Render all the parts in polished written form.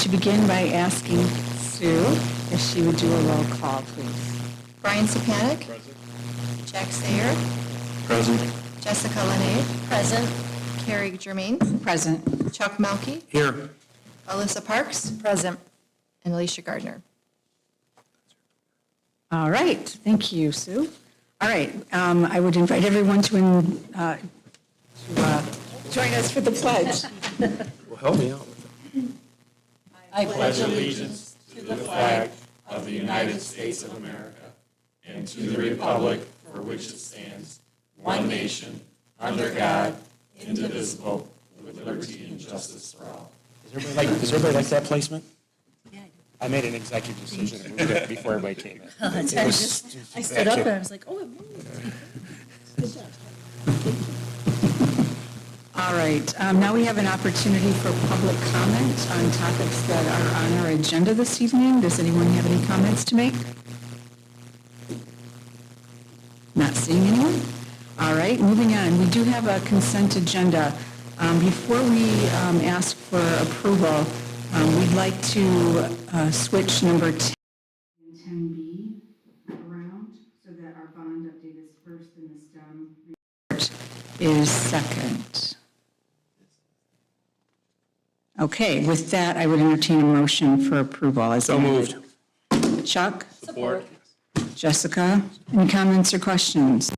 to begin by asking Sue if she would do a roll call, please. Brian Sapanik. Present. Jack Sayer. Present. Jessica Lenade. Present. Carrie Germain. Present. Chuck Melkey. Here. Alyssa Parks. Present. And Alicia Gardner. All right, thank you, Sue. All right, I would invite everyone to join us for the pledge. Well, help me out with that. I pledge allegiance to the flag of the United States of America and to the republic for which it stands, one nation, under God, indivisible, with liberty and justice for all. Does everybody like that placement? I made an executive decision and moved it before everybody came in. I stood up and I was like, oh, it moved. Good job. All right, now we have an opportunity for public comment on topics that are on our agenda this evening. Does anyone have any comments to make? Not seeing anyone? All right, moving on. We do have a consent agenda. Before we ask for approval, we'd like to switch number 10 and 10B around so that our bond update is first and the STEM report is second. Okay, with that, I would entertain a motion for approval. So moved. Chuck? Support. Jessica? Any comments or questions?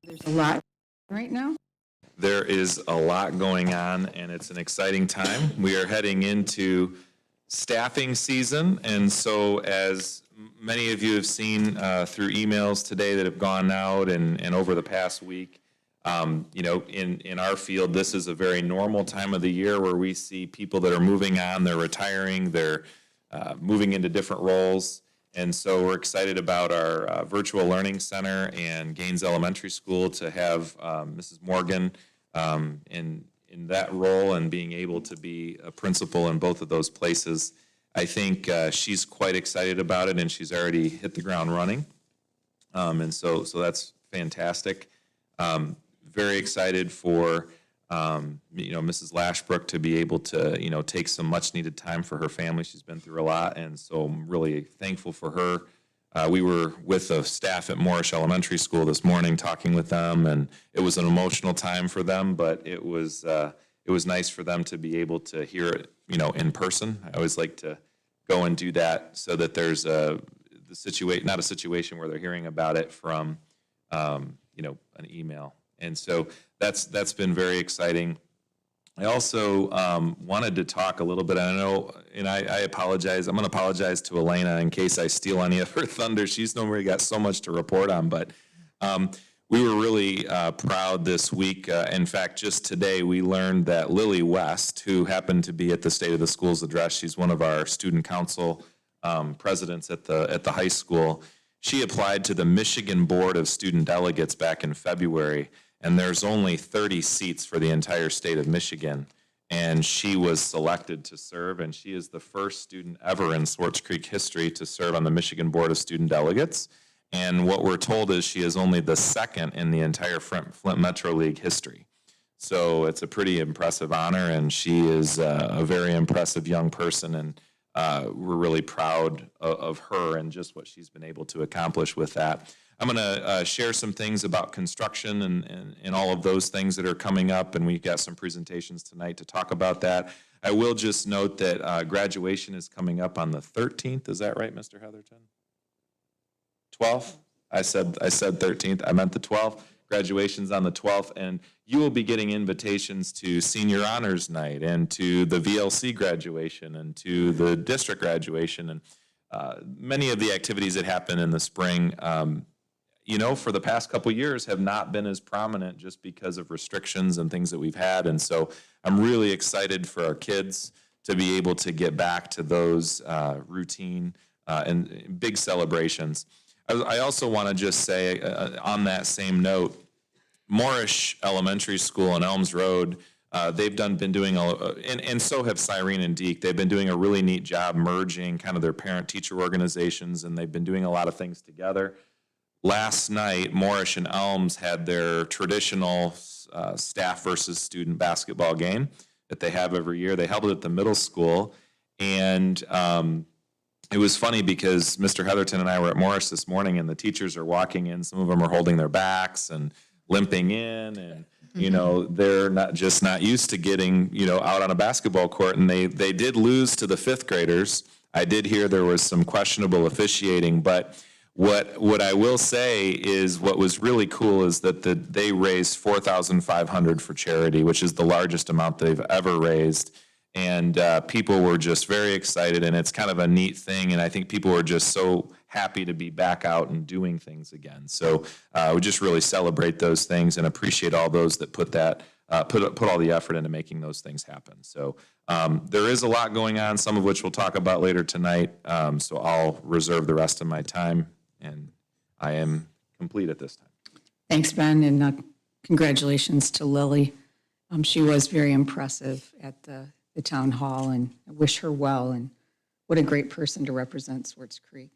There's a lot right now. There is a lot going on, and it's an exciting time. We are heading into staffing season, and so as many of you have seen through emails today that have gone out and over the past week, you know, in our field, this is a very normal time of the year where we see people that are moving on, they're retiring, they're moving into different roles. And so we're excited about our virtual learning center and Gaines Elementary School to have Mrs. Morgan in that role and being able to be a principal in both of those places. I think she's quite excited about it, and she's already hit the ground running. And so that's fantastic. Very excited for you know, Mrs. Lashbrook to be able to, you know, take some much needed time for her family. She's been through a lot, and so I'm really thankful for her. We were with the staff at Moorish Elementary School this morning talking with them, and it was an emotional time for them, but it was nice for them to be able to hear it, you know, in person. I always like to go and do that so that there's not a situation where they're hearing about it from, you know, an email. And so that's been very exciting. I also wanted to talk a little bit, I know, and I apologize. I'm going to apologize to Elena in case I steal any of her thunder. She's normally got so much to report on, but we were really proud this week. In fact, just today we learned that Lily West, who happened to be at the State of the Schools address, she's one of our student council presidents at the high school. She applied to the Michigan Board of Student Delegates back in February. And there's only 30 seats for the entire state of Michigan. And she was selected to serve, and she is the first student ever in Swartz Creek history to serve on the Michigan Board of Student Delegates. And what we're told is she is only the second in the entire Flint Metro League history. So it's a pretty impressive honor, and she is a very impressive young person, and we're really proud of her and just what she's been able to accomplish with that. I'm going to share some things about construction and all of those things that are coming up, and we've got some presentations tonight to talk about that. I will just note that graduation is coming up on the 13th. Is that right, Mr. Heatherton? 12th? I said 13th. I meant the 12th. Graduation's on the 12th, and you will be getting invitations to senior honors night and to the VLC graduation and to the district graduation and many of the activities that happen in the spring. You know, for the past couple years have not been as prominent just because of restrictions and things that we've had. And so I'm really excited for our kids to be able to get back to those routine and big celebrations. I also want to just say, on that same note, Moorish Elementary School on Elms Road, they've been doing, and so have Cyrene and Deke. They've been doing a really neat job merging kind of their parent-teacher organizations, and they've been doing a lot of things together. Last night, Moorish and Elms had their traditional staff versus student basketball game that they have every year. They held it at the middle school, and it was funny because Mr. Heatherton and I were at Moorish this morning, and the teachers are walking in. Some of them are holding their backs and limping in, and they're not used to getting out on a basketball court. And they did lose to the fifth graders. I did hear there was some questionable officiating, but what I will say is what was really cool is that they raised $4,500 for charity, which is the largest amount they've ever raised. And people were just very excited, and it's kind of a neat thing. And I think people were just so happy to be back out and doing things again. So we just really celebrate those things and appreciate all those that put all the effort into making those things happen. So there is a lot going on, some of which we'll talk about later tonight. So I'll reserve the rest of my time, and I am complete at this time. Thanks, Ben, and congratulations to Lily. She was very impressive at the town hall, and I wish her well, and what a great person to represent Swartz Creek.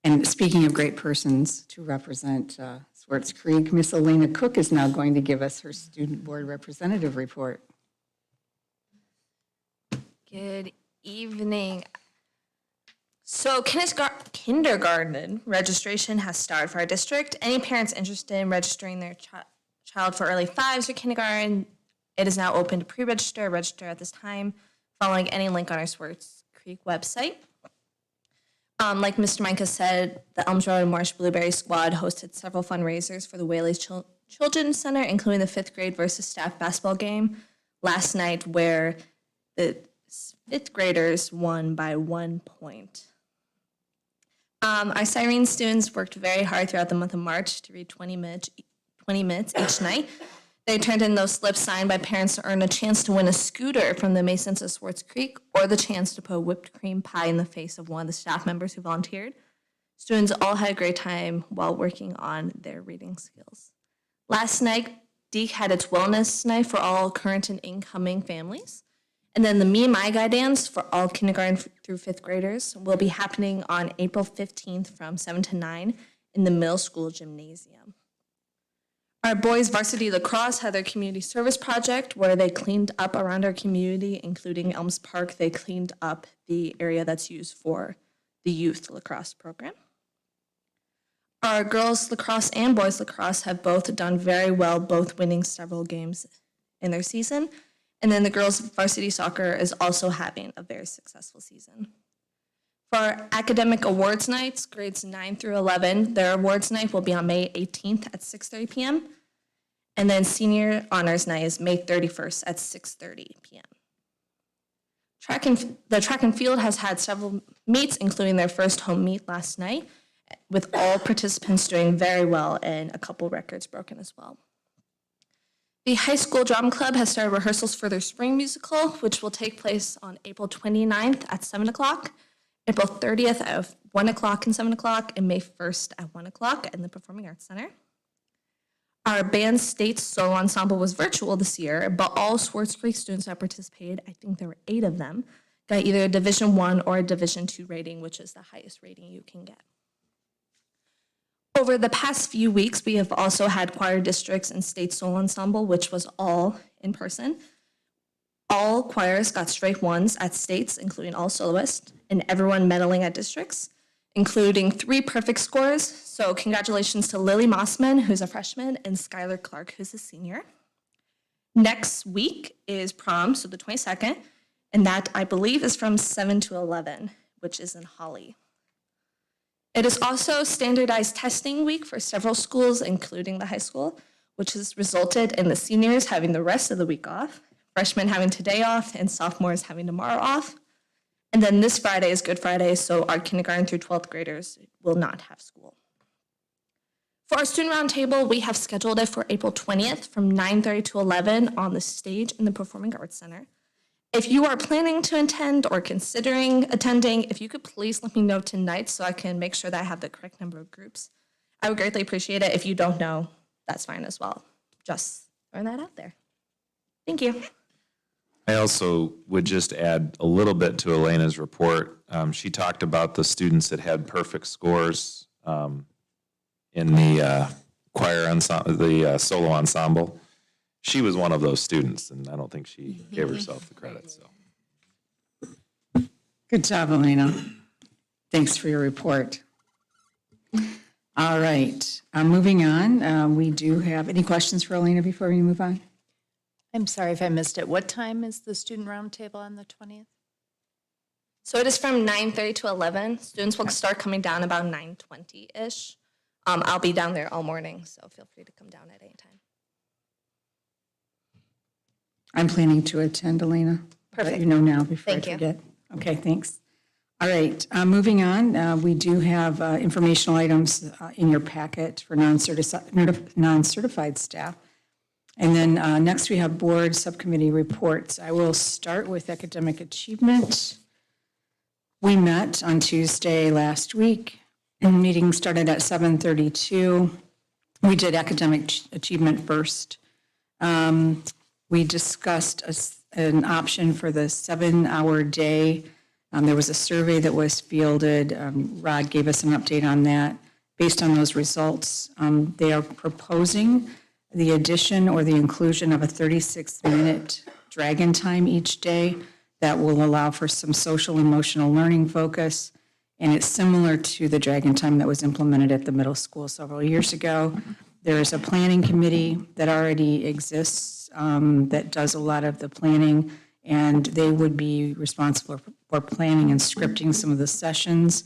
And speaking of great persons to represent Swartz Creek, Miss Elena Cook is now going to give us her student board representative report. Good evening. So kindergarten registration has started for our district. Any parents interested in registering their child for early fives or kindergarten, it is now open to pre-register or register at this time, following any link on our Swartz Creek website. Like Mr. Micah said, the Elms Road and Moorish Blueberry Squad hosted several fundraisers for the Whaley's Children's Center, including the fifth grade versus staff basketball game last night, where the fifth graders won by 1 point. Our Cyrene students worked very hard throughout the month of March to read 20 minutes each night. They turned in those slips signed by parents to earn a chance to win a scooter from the Masons of Swartz Creek, or the chance to put a whipped cream pie in the face of one of the staff members who volunteered. Students all had a great time while working on their reading skills. Last night, Deke had its wellness night for all current and incoming families. And then the Me and My Guy dance for all kindergarten through fifth graders will be happening on April 15th from 7 to 9 in the middle school gymnasium. Our boys varsity lacrosse had their community service project where they cleaned up around our community, including Elms Park. They cleaned up the area that's used for the youth lacrosse program. Our girls lacrosse and boys lacrosse have both done very well, both winning several games in their season. And then the girls varsity soccer is also having a very successful season. For our academic awards nights, grades 9 through 11, their awards night will be on May 18th at 6:30 p.m. And then senior honors night is May 31st at 6:30 p.m. The track and field has had several meets, including their first home meet last night, with all participants doing very well and a couple records broken as well. The high school drama club has started rehearsals for their spring musical, which will take place on April 29th at 7 o'clock, April 30th at 1 o'clock and 7 o'clock, and May 1st at 1 o'clock in the Performing Arts Center. Our band state solo ensemble was virtual this year, but all Swartz Creek students that participated, I think there were 8 of them, got either a Division I or a Division II rating, which is the highest rating you can get. Over the past few weeks, we have also had choir districts and state solo ensemble, which was all in person. All choirs got straight ones at states, including all soloists, and everyone medaling at districts, including 3 perfect scores. So congratulations to Lily Mossman, who's a freshman, and Skylar Clark, who's a senior. Next week is prom, so the 22nd, and that, I believe, is from 7 to 11, which is in Holly. It is also standardized testing week for several schools, including the high school, which has resulted in the seniors having the rest of the week off, freshmen having today off, and sophomores having tomorrow off. And then this Friday is Good Friday, so our kindergarten through 12th graders will not have school. For our student roundtable, we have scheduled it for April 20th from 9:30 to 11 on the stage in the Performing Arts Center. If you are planning to attend or considering attending, if you could please let me know tonight so I can make sure that I have the correct number of groups. I would greatly appreciate it. If you don't know, that's fine as well. Just throwing that out there. Thank you. I also would just add a little bit to Elena's report. She talked about the students that had perfect scores in the choir ensemble, the solo ensemble. She was one of those students, and I don't think she gave herself the credit. So, Good job, Elena. Thanks for your report. All right, moving on. We do have, any questions for Elena before we move on? I'm sorry if I missed it. What time is the student roundtable on the 20th? So it is from 9:30 to 11. Students will start coming down about 9:20-ish. I'll be down there all morning, so feel free to come down at any time. I'm planning to attend, Elena. Perfect. Let you know now before I Thank you. forget. Okay, thanks. All right, moving on, we do have informational items in your packet for non-certified staff. And then next we have board subcommittee reports. I will start with academic achievement. We met on Tuesday last week, and the meeting started at 7:32. We did academic achievement first. We discussed an option for the 7-hour day. There was a survey that was fielded. Rod gave us an update on that. Based on those results, they are proposing the addition or the inclusion of a 36-minute dragon time each day that will allow for some social emotional learning focus. And it's similar to the dragon time that was implemented at the middle school several years ago. There is a planning committee that already exists that does a lot of the planning, and they would be responsible for planning and scripting some of the sessions.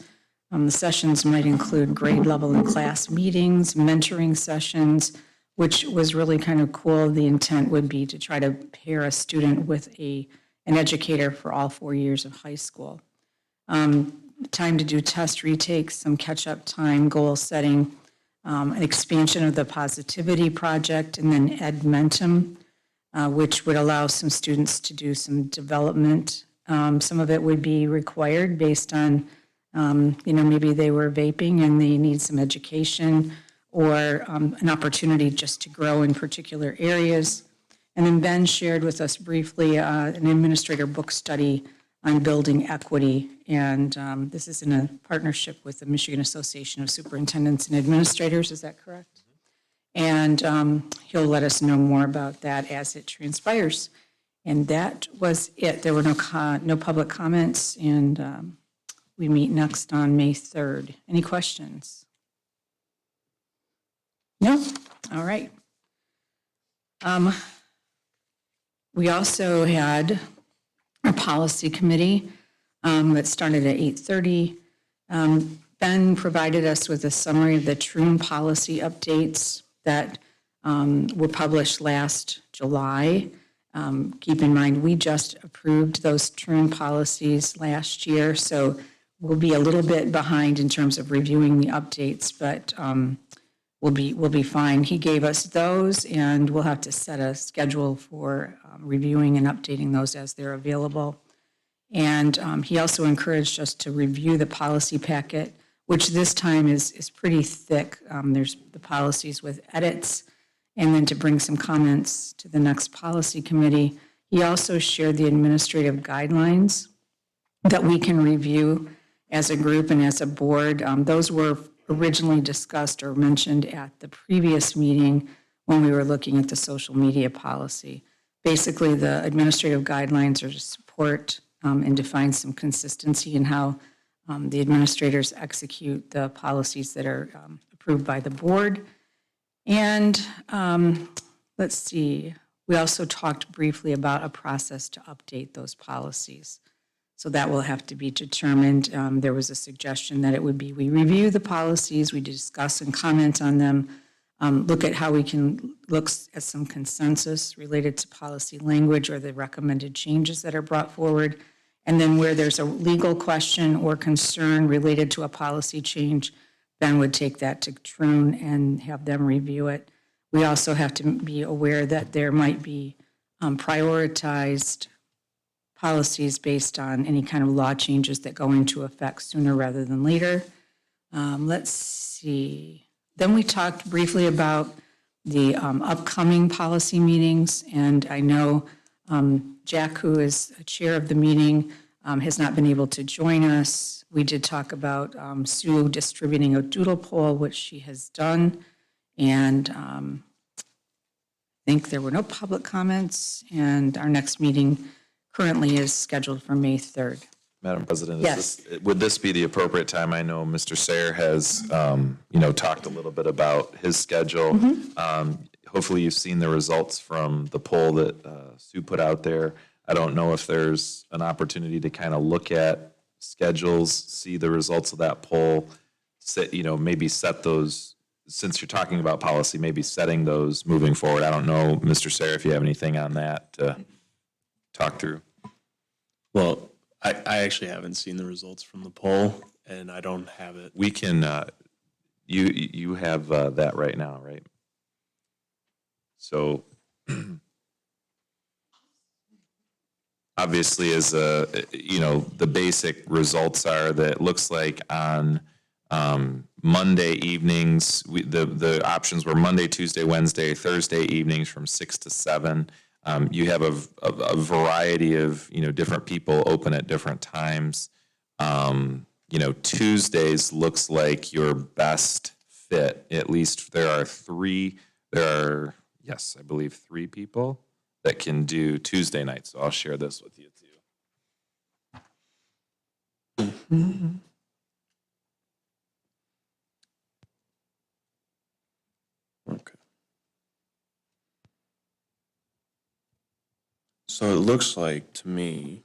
The sessions might include grade level and class meetings, mentoring sessions, which was really kind of cool. The intent would be to try to pair a student with an educator for all 4 years of high school. Time to do test retakes, some catch-up time, goal setting, an expansion of the positivity project, and then Edmentum, which would allow some students to do some development. Some of it would be required based on, maybe they were vaping and they need some education, or an opportunity just to grow in particular areas. And then Ben shared with us briefly an administrator book study on building equity. And this is in a partnership with the Michigan Association of Superintendents and Administrators, is that correct? And he'll let us know more about that as it transpires. And that was it. There were no public comments, and we meet next on May 3rd. Any questions? No? All right. We also had a policy committee that started at 8:30. Ben provided us with a summary of the Troon policy updates that were published last July. Keep in mind, we just approved those Troon policies last year, so we'll be a little bit behind in terms of reviewing the updates, but we'll be fine. He gave us those, and we'll have to set a schedule for reviewing and updating those as they're available. And he also encouraged us to review the policy packet, which this time is pretty thick. There's the policies with edits, and then to bring some comments to the next policy committee. He also shared the administrative guidelines that we can review as a group and as a board. Those were originally discussed or mentioned at the previous meeting when we were looking at the social media policy. Basically, the administrative guidelines are to support and define some consistency in how the administrators execute the policies that are approved by the board. And let's see, we also talked briefly about a process to update those policies. So that will have to be determined. There was a suggestion that it would be, we review the policies, we discuss and comment on them, look at how we can look at some consensus related to policy language or the recommended changes that are brought forward. And then where there's a legal question or concern related to a policy change, Ben would take that to Troon and have them review it. We also have to be aware that there might be prioritized policies based on any kind of law changes that go into effect sooner rather than later. Let's see. Then we talked briefly about the upcoming policy meetings, and I know Jack, who is chair of the meeting, has not been able to join us. We did talk about Sue distributing a doodle poll, which she has done, and I think there were no public comments, and our next meeting currently is scheduled for May 3rd. Madam President, Yes. would this be the appropriate time? I know Mr. Sayer has, talked a little bit about his schedule. Hopefully you've seen the results from the poll that Sue put out there. I don't know if there's an opportunity to kind of look at schedules, see the results of that poll, maybe set those, since you're talking about policy, maybe setting those moving forward. I don't know, Mr. Sayer, if you have anything on that to talk through. Well, I actually haven't seen the results from the poll, and I don't have it. We can, you have that right now, right? So obviously as the basic results are that it looks like on Monday evenings, the options were Monday, Tuesday, Wednesday, Thursday evenings from 6 to 7. You have a variety of, different people open at different times. Tuesdays looks like your best fit. At least yes, I believe 3 people that can do Tuesday night. So I'll share this with you too. Okay. So it looks like to me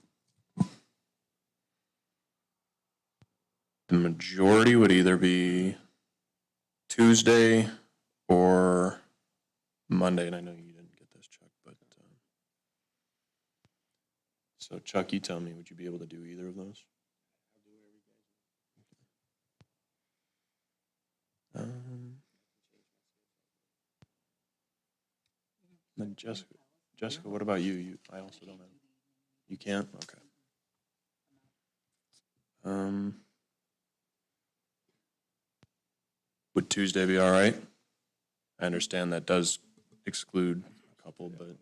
the majority would either be Tuesday or Monday, and I know you didn't get this, Chuck, but so Chuck, you tell me, would you be able to do either of those? Then Jessica, what about you? I also don't have. You can't? Okay. Would Tuesday be all right? I understand that does exclude a couple, but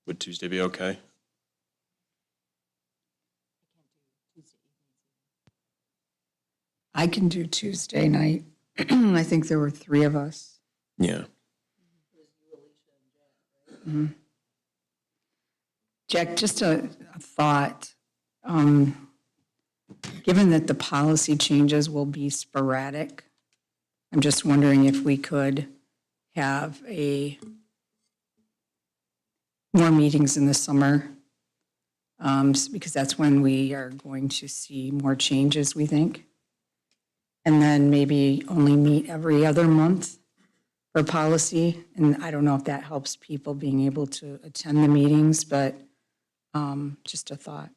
would Tuesday be okay? I can do Tuesday night. I think there were 3 of us. Yeah. Jack, just a thought. Given that the policy changes will be sporadic, I'm just wondering if we could have more meetings in the summer, because that's when we are going to see more changes, we think. And then maybe only meet every other month for policy. And I don't know if that helps people being able to attend the meetings, but just a thought.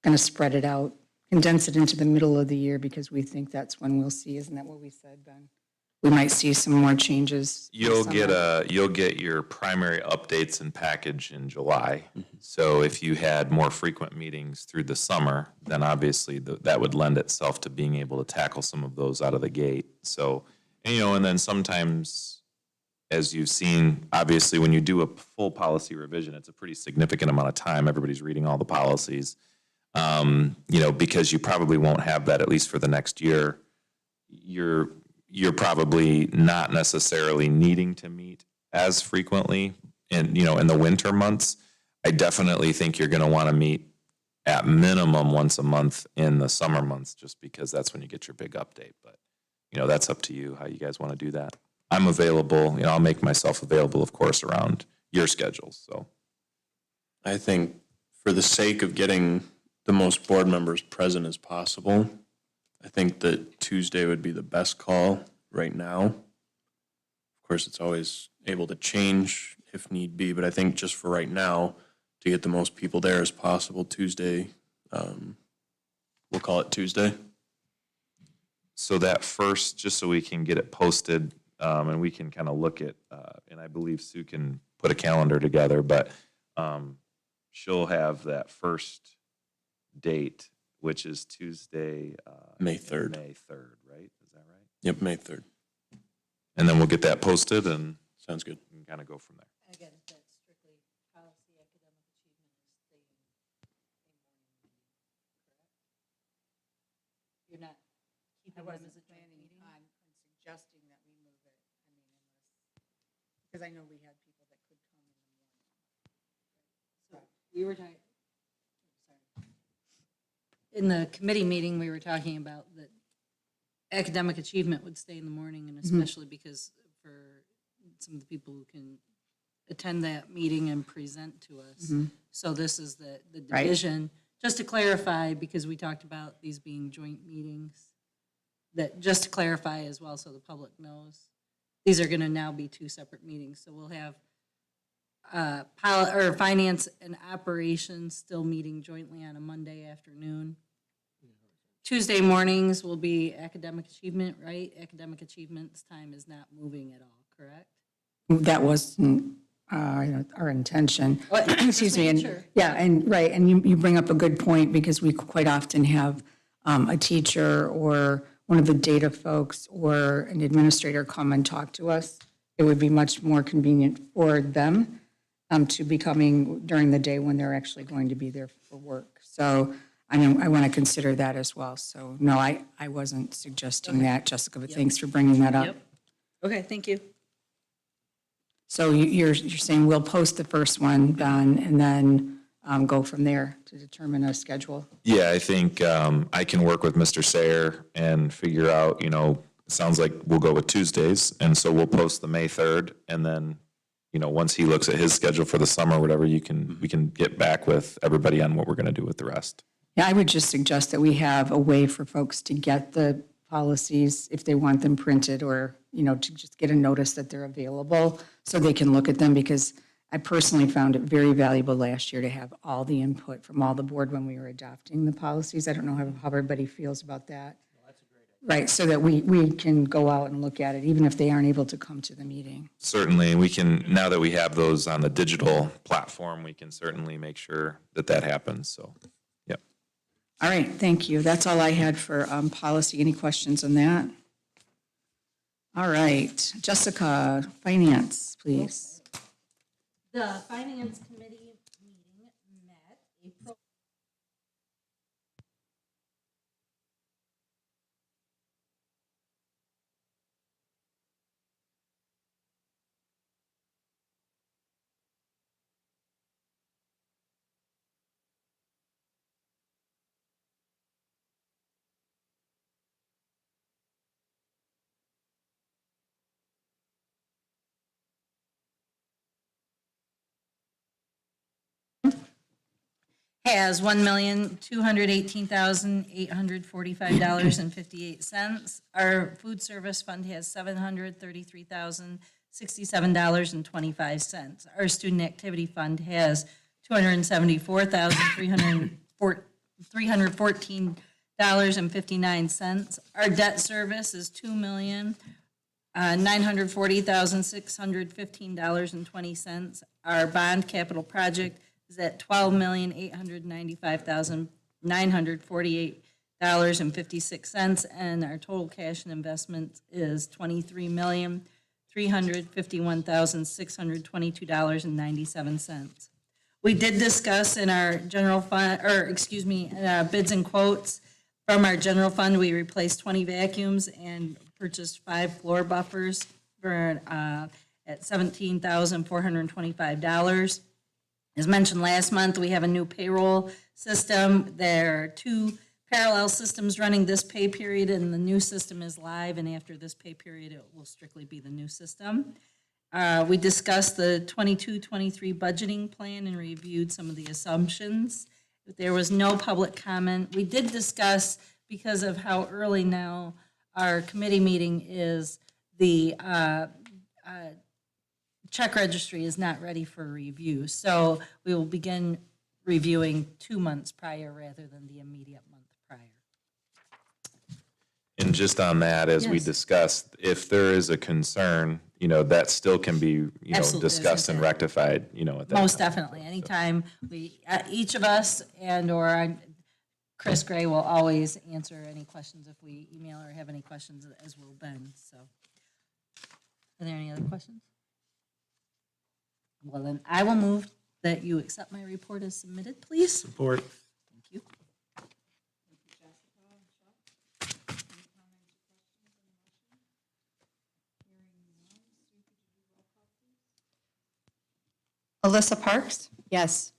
Going to spread it out, condense it into the middle of the year because we think that's when we'll see, isn't that what we said, Ben? We might see some more changes. You'll get your primary updates and package in July. So if you had more frequent meetings through the summer, then obviously that would lend itself to being able to tackle some of those out of the gate. So, and then sometimes, as you've seen, obviously when you do a full policy revision, it's a pretty significant amount of time. Everybody's reading all the policies. Because you probably won't have that at least for the next year. You're probably not necessarily needing to meet as frequently in the winter months. I definitely think you're going to want to meet at minimum once a month in the summer months, just because that's when you get your big update. But, that's up to you how you guys want to do that. I'm available, I'll make myself available, of course, around your schedules. So I think for the sake of getting the most board members present as possible, I think that Tuesday would be the best call right now. Of course, it's always able to change if need be, but I think just for right now, to get the most people there as possible, Tuesday, we'll call it Tuesday. So that first, just so we can get it posted, and we can kind of look at, and I believe Sue can put a calendar together, but she'll have that first date, which is Tuesday. May 3rd. May 3rd, right? Is that right? Yep, May 3rd. And then we'll get that posted and Sounds good. kind of go from there. Again, that's strictly policy, academic achievement is staying in morning meeting, correct? You're not keeping them as a joint meeting? on suggesting that we move it, I mean, unless, because I know we had people that could come in the morning. So we were talking, sorry. In the committee meeting, we were talking about that academic achievement would stay in the morning, and especially because for some of the people who can attend that meeting and present to us. So this is the Right. division. Just to clarify, because we talked about these being joint meetings, that just to clarify as well so the public knows, these are gonna now be two separate meetings. So we'll have finance and operations still meeting jointly on a Monday afternoon. Tuesday mornings will be academic achievement, right? Academic achievement's time is not moving at all, correct? That wasn't our intention. What? Excuse me. Just And making sure. yeah, and right, and you bring up a good point because we quite often have a teacher or one of the data folks or an administrator come and talk to us. It would be much more convenient for them to be coming during the day when they're actually going to be there for work. So I mean, I want to consider that as well. So no, I wasn't suggesting that, Jessica, but thanks for bringing that up. Yep. Okay, thank you. So you're saying we'll post the first one, Don, and then go from there to determine a schedule? Yeah, I think I can work with Mr. Sayer and figure out, it sounds like we'll go with Tuesdays. And so we'll post the May 3rd. And then, once he looks at his schedule for the summer, whatever, we can get back with everybody on what we're going to do with the rest. Yeah, I would just suggest that we have a way for folks to get the policies if they want them printed or, to just get a notice that they're available so they can look at them because I personally found it very valuable last year to have all the input from all the board when we were adopting the policies. I don't know how everybody feels about that. Well, that's a great idea. Right, so that we can go out and look at it, even if they aren't able to come to the meeting. Certainly, and we can, now that we have those on the digital platform, we can certainly make sure that happens, so, yep. All right, thank you. That's all I had for policy. Any questions on that? All right, Jessica, finance, please. The Finance Committee meeting met April. Has $1,218,845.58. Our food service fund has $733,067.25. Our student activity fund has $274,314.59. Our debt service is $2,940,615.20. Our bond capital project is at $12,895,948.56, and our total cash and investment is $23,351,622.97. We did discuss in our general fund, in our bids and quotes, from our general fund, we replaced 20 vacuums and purchased 5 floor buffers for, at $17,425. As mentioned last month, we have a new payroll system. There are 2 parallel systems running this pay period, and the new system is live, and after this pay period, it will strictly be the new system. We discussed the 22-23 budgeting plan and reviewed some of the assumptions. There was no public comment. We did discuss, because of how early now our committee meeting is, the check registry is not ready for review. So we will begin reviewing 2 months prior rather than the immediate month prior. just on that, as we Yes. discussed, if there is a concern, that still can be, Absolutely, discussed and that's it. rectified, at that Most time. definitely. Anytime we, each of us and/or Chris Gray will always answer any questions if we email or have any questions, as will Ben, so. Are there any other questions? Well, then I will move that you accept my report as submitted, please. Support. Thank you. Alyssa Parks, Yes.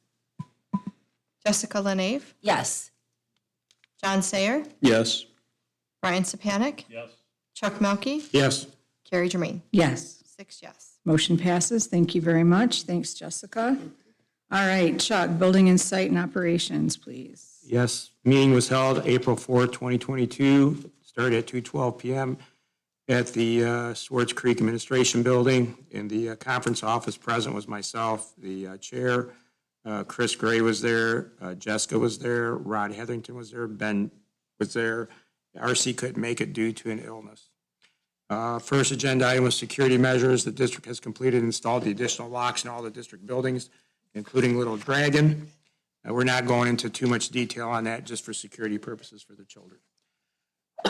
Jessica LaNave, Yes. John Sayer, Yes. Brian Sapanic, Yes. Chuck Melkey, Yes. Carrie Germain. Yes. 6 yes. Motion passes. Thank you very much. Thanks, Jessica. All right, Chuck, Building and Site and Operations, please. Yes, meeting was held April 4th, 2022, started at 2:12 PM at the Swartz Creek Administration Building. In the conference office, present was myself, the chair, Chris Gray was there, Jessica was there, Rod Hetherington was there, Ben was there. RC couldn't make it due to an illness. First agenda item was security measures. The district has completed and installed the additional locks in all the district buildings, including Little Dragon. We're not going into too much detail on that, just for security purposes for the children.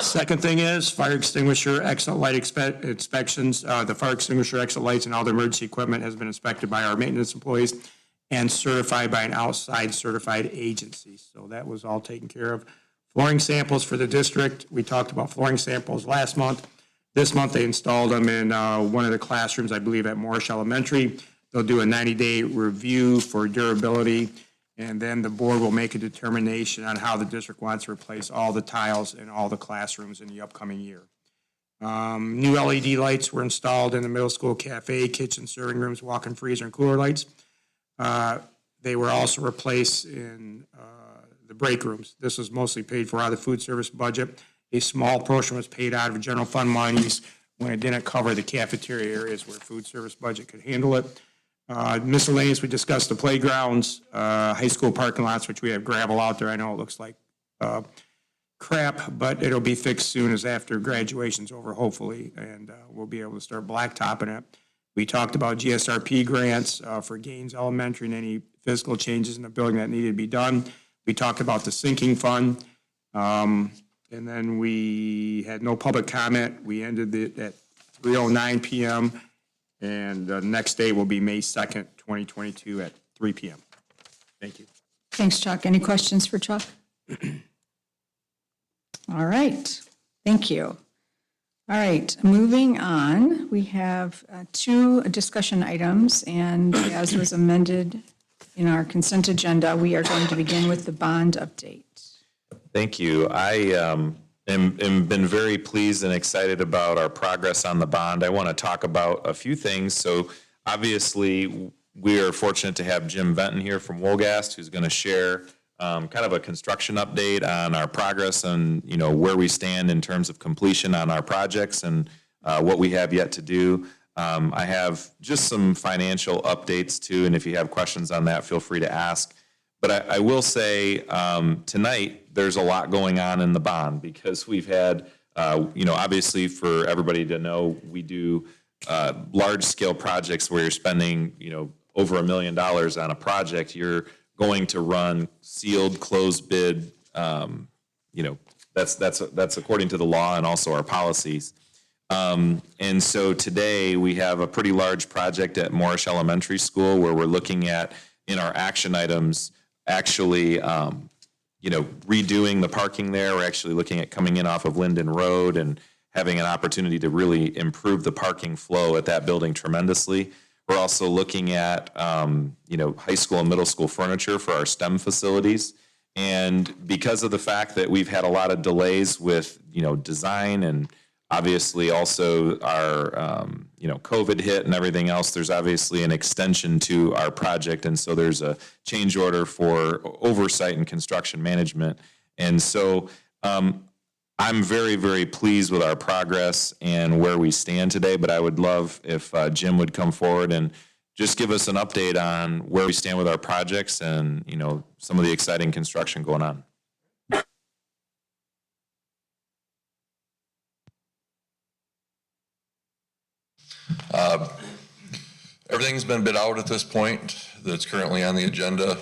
Second thing is fire extinguisher exit light inspections. The fire extinguisher exit lights and all the emergency equipment has been inspected by our maintenance employees and certified by an outside certified agency. So that was all taken care of. Flooring samples for the district. We talked about flooring samples last month. This month, they installed them in one of the classrooms, I believe at Moorish Elementary. They'll do a 90-day review for durability, and then the board will make a determination on how the district wants to replace all the tiles in all the classrooms in the upcoming year. New LED lights were installed in the middle school cafe, kitchen, serving rooms, walk-in freezer, and cooler lights. They were also replaced in the break rooms. This was mostly paid for out of the food service budget. A small portion was paid out of general fund monies when it didn't cover the cafeteria areas where food service budget could handle it. Miscellaneous, we discussed the playgrounds, high school parking lots, which we have gravel out there. I know it looks like crap, but it'll be fixed soon as after graduation's over, hopefully, and we'll be able to start blacktopping it. We talked about GSRP grants for Gaines Elementary and any physical changes in the building that needed to be done. We talked about the sinking fund. And then we had no public comment. We ended it at 3:09 PM. And the next day will be May 2nd, 2022 at 3 PM. Thank you. Thanks, Chuck. Any questions for Chuck? All right, thank you. All right, moving on, we have 2 discussion items, and as was amended in our consent agenda, we are going to begin with the bond update. Thank you. I am been very pleased and excited about our progress on the bond. I want to talk about a few things. So obviously, we are fortunate to have Jim Benton here from Wolgast, who's going to share kind of a construction update on our progress and, where we stand in terms of completion on our projects and what we have yet to do. I have just some financial updates too, and if you have questions on that, feel free to ask. But I will say tonight, there's a lot going on in the bond because we've had, obviously for everybody to know, we do large-scale projects where you're spending, over $1 million on a project. You're going to run sealed, closed bid. That's according to the law and also our policies. And so today we have a pretty large project at Moorish Elementary School where we're looking at in our action items actually, redoing the parking there. We're actually looking at coming in off of Linden Road and having an opportunity to really improve the parking flow at that building tremendously. We're also looking at, high school and middle school furniture for our STEM facilities. And because of the fact that we've had a lot of delays with, design and obviously also our, COVID hit and everything else, there's obviously an extension to our project. And so there's a change order for oversight and construction management. And so I'm very, very pleased with our progress and where we stand today, but I would love if Jim would come forward and just give us an update on where we stand with our projects and, some of the exciting construction going on. Everything's been bid out at this point that's currently on the agenda.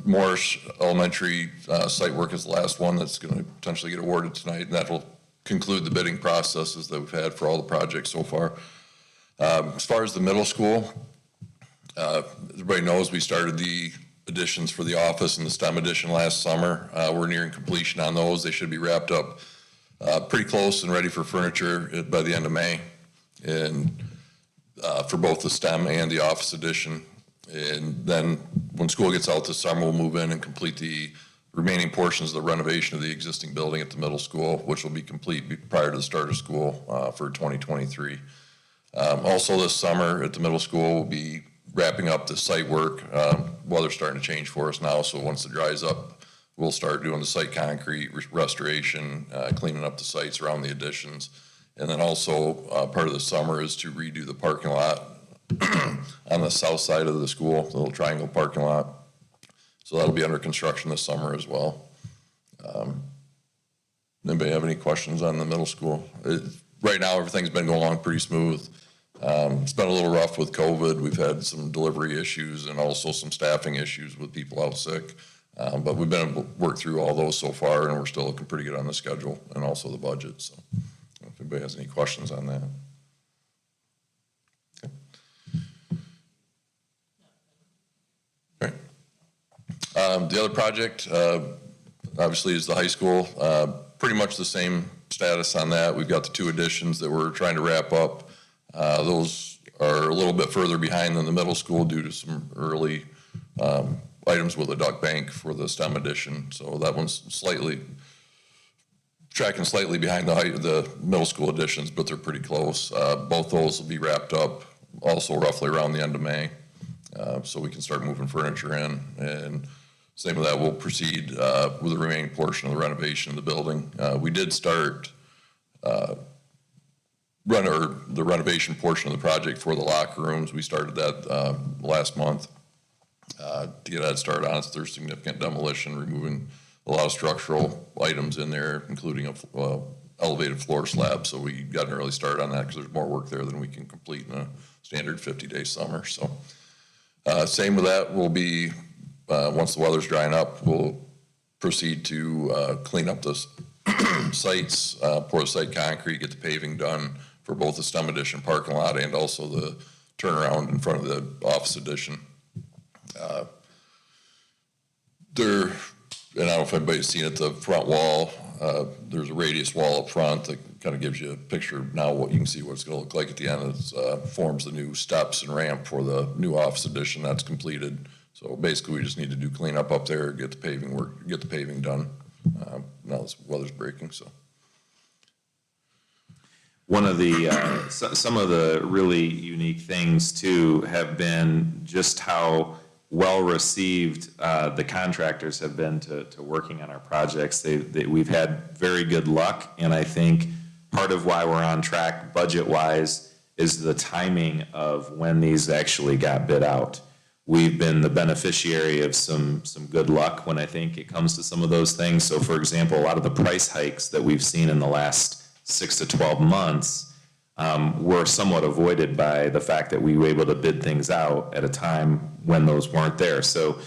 Moorish Elementary site work is the last one that's going to potentially get awarded tonight, and that will conclude the bidding processes that we've had for all the projects so far. As far as the middle school, everybody knows we started the additions for the office and the STEM addition last summer. We're nearing completion on those. They should be wrapped up pretty close and ready for furniture by the end of May, and for both the STEM and the office addition. And then when school gets out this summer, we'll move in and complete the remaining portions of the renovation of the existing building at the middle school, which will be complete prior to the start of school for 2023. Also this summer at the middle school, we'll be wrapping up the site work. Weather's starting to change for us now, so once it dries up, we'll start doing the site concrete restoration, cleaning up the sites around the additions. And then also part of the summer is to redo the parking lot on the south side of the school, the little triangle parking lot. So that'll be under construction this summer as well. Anybody have any questions on the middle school? Right now, everything's been going along pretty smooth. It's been a little rough with COVID. We've had some delivery issues and also some staffing issues with people out sick. But we've been able to work through all those so far, and we're still looking pretty good on the schedule and also the budget. So if anybody has any questions on that. Okay. All right. The other project, obviously, is the high school. Pretty much the same status on that. We've got the 2 additions that we're trying to wrap up. Those are a little bit further behind than the middle school due to some early items with the duck bank for the STEM addition. So that one's tracking slightly behind the middle school additions, but they're pretty close. Both those will be wrapped up also roughly around the end of May, so we can start moving furniture in. And same with that, we'll proceed with the remaining portion of the renovation of the building. We did start the renovation portion of the project for the locker rooms. We started that last month to get that started on it. So there's significant demolition, removing a lot of structural items in there, including a elevated floor slab. So we got an early start on that because there's more work there than we can complete in a standard 50-day summer. So same with that, we'll be, once the weather's drying up, we'll proceed to clean up the sites, pour the site concrete, get the paving done for both the STEM addition parking lot and also the turnaround in front of the office addition. And I don't know if everybody's seen it, the front wall, there's a radius wall up front that kind of gives you a picture now what you can see what it's going to look like at the end. It forms the new steps and ramp for the new office addition that's completed. So basically we just need to do cleanup up there, get the paving done. Now this weather's breaking, so. One of the, some of the really unique things too have been just how well-received the contractors have been to working on our projects. We've had very good luck, and I think part of why we're on track budget-wise is the timing of when these actually got bid out. We've been the beneficiary of some good luck when I think it comes to some of those things. So for example, a lot of the price hikes that we've seen in the last 6 to 12 months were somewhat avoided by the fact that we were able to bid things out at a time when those weren't there. So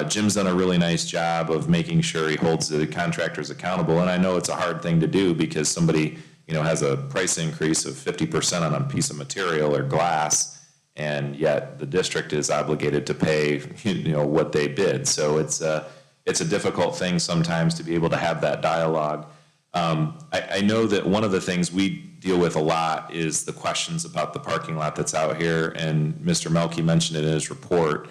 Jim's done a really nice job of making sure he holds the contractors accountable. And I know it's a hard thing to do because somebody, has a price increase of 50% on a piece of material or glass, and yet the district is obligated to pay, what they bid. So it's a difficult thing sometimes to be able to have that dialogue. I know that one of the things we deal with a lot is the questions about the parking lot that's out here, and Mr. Melke mentioned it in his report.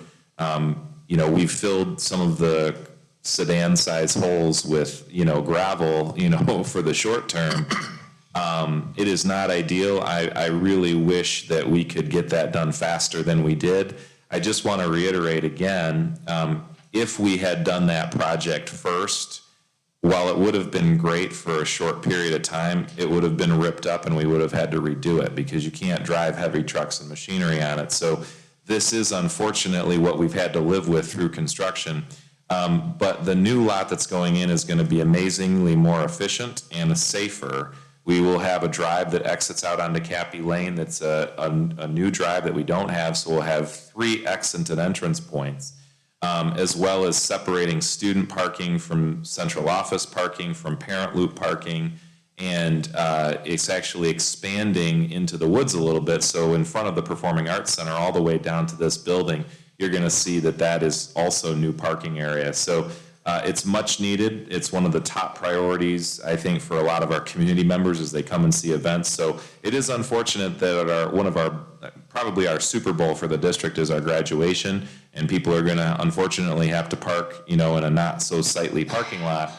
We've filled some of the sedan-sized holes with, gravel, for the short term. It is not ideal. I really wish that we could get that done faster than we did. I just want to reiterate again, if we had done that project first, while it would have been great for a short period of time, it would have been ripped up and we would have had to redo it because you can't drive heavy trucks and machinery on it. So this is unfortunately what we've had to live with through construction. But the new lot that's going in is going to be amazingly more efficient and safer We will have a drive that exits out onto Cappy Lane that's a new drive that we don't have, so we'll have 3 exit and entrance points, as well as separating student parking from central office parking, from parent loop parking, and it's actually expanding into the woods a little bit, so in front of the Performing Arts Center all the way down to this building, you're going to see that that is also new parking area. So it's much needed. It's one of the top priorities, I think, for a lot of our community members as they come and see events. So it is unfortunate that probably our Super Bowl for the district is our graduation, and people are going to unfortunately have to park, in a not so sightly parking lot.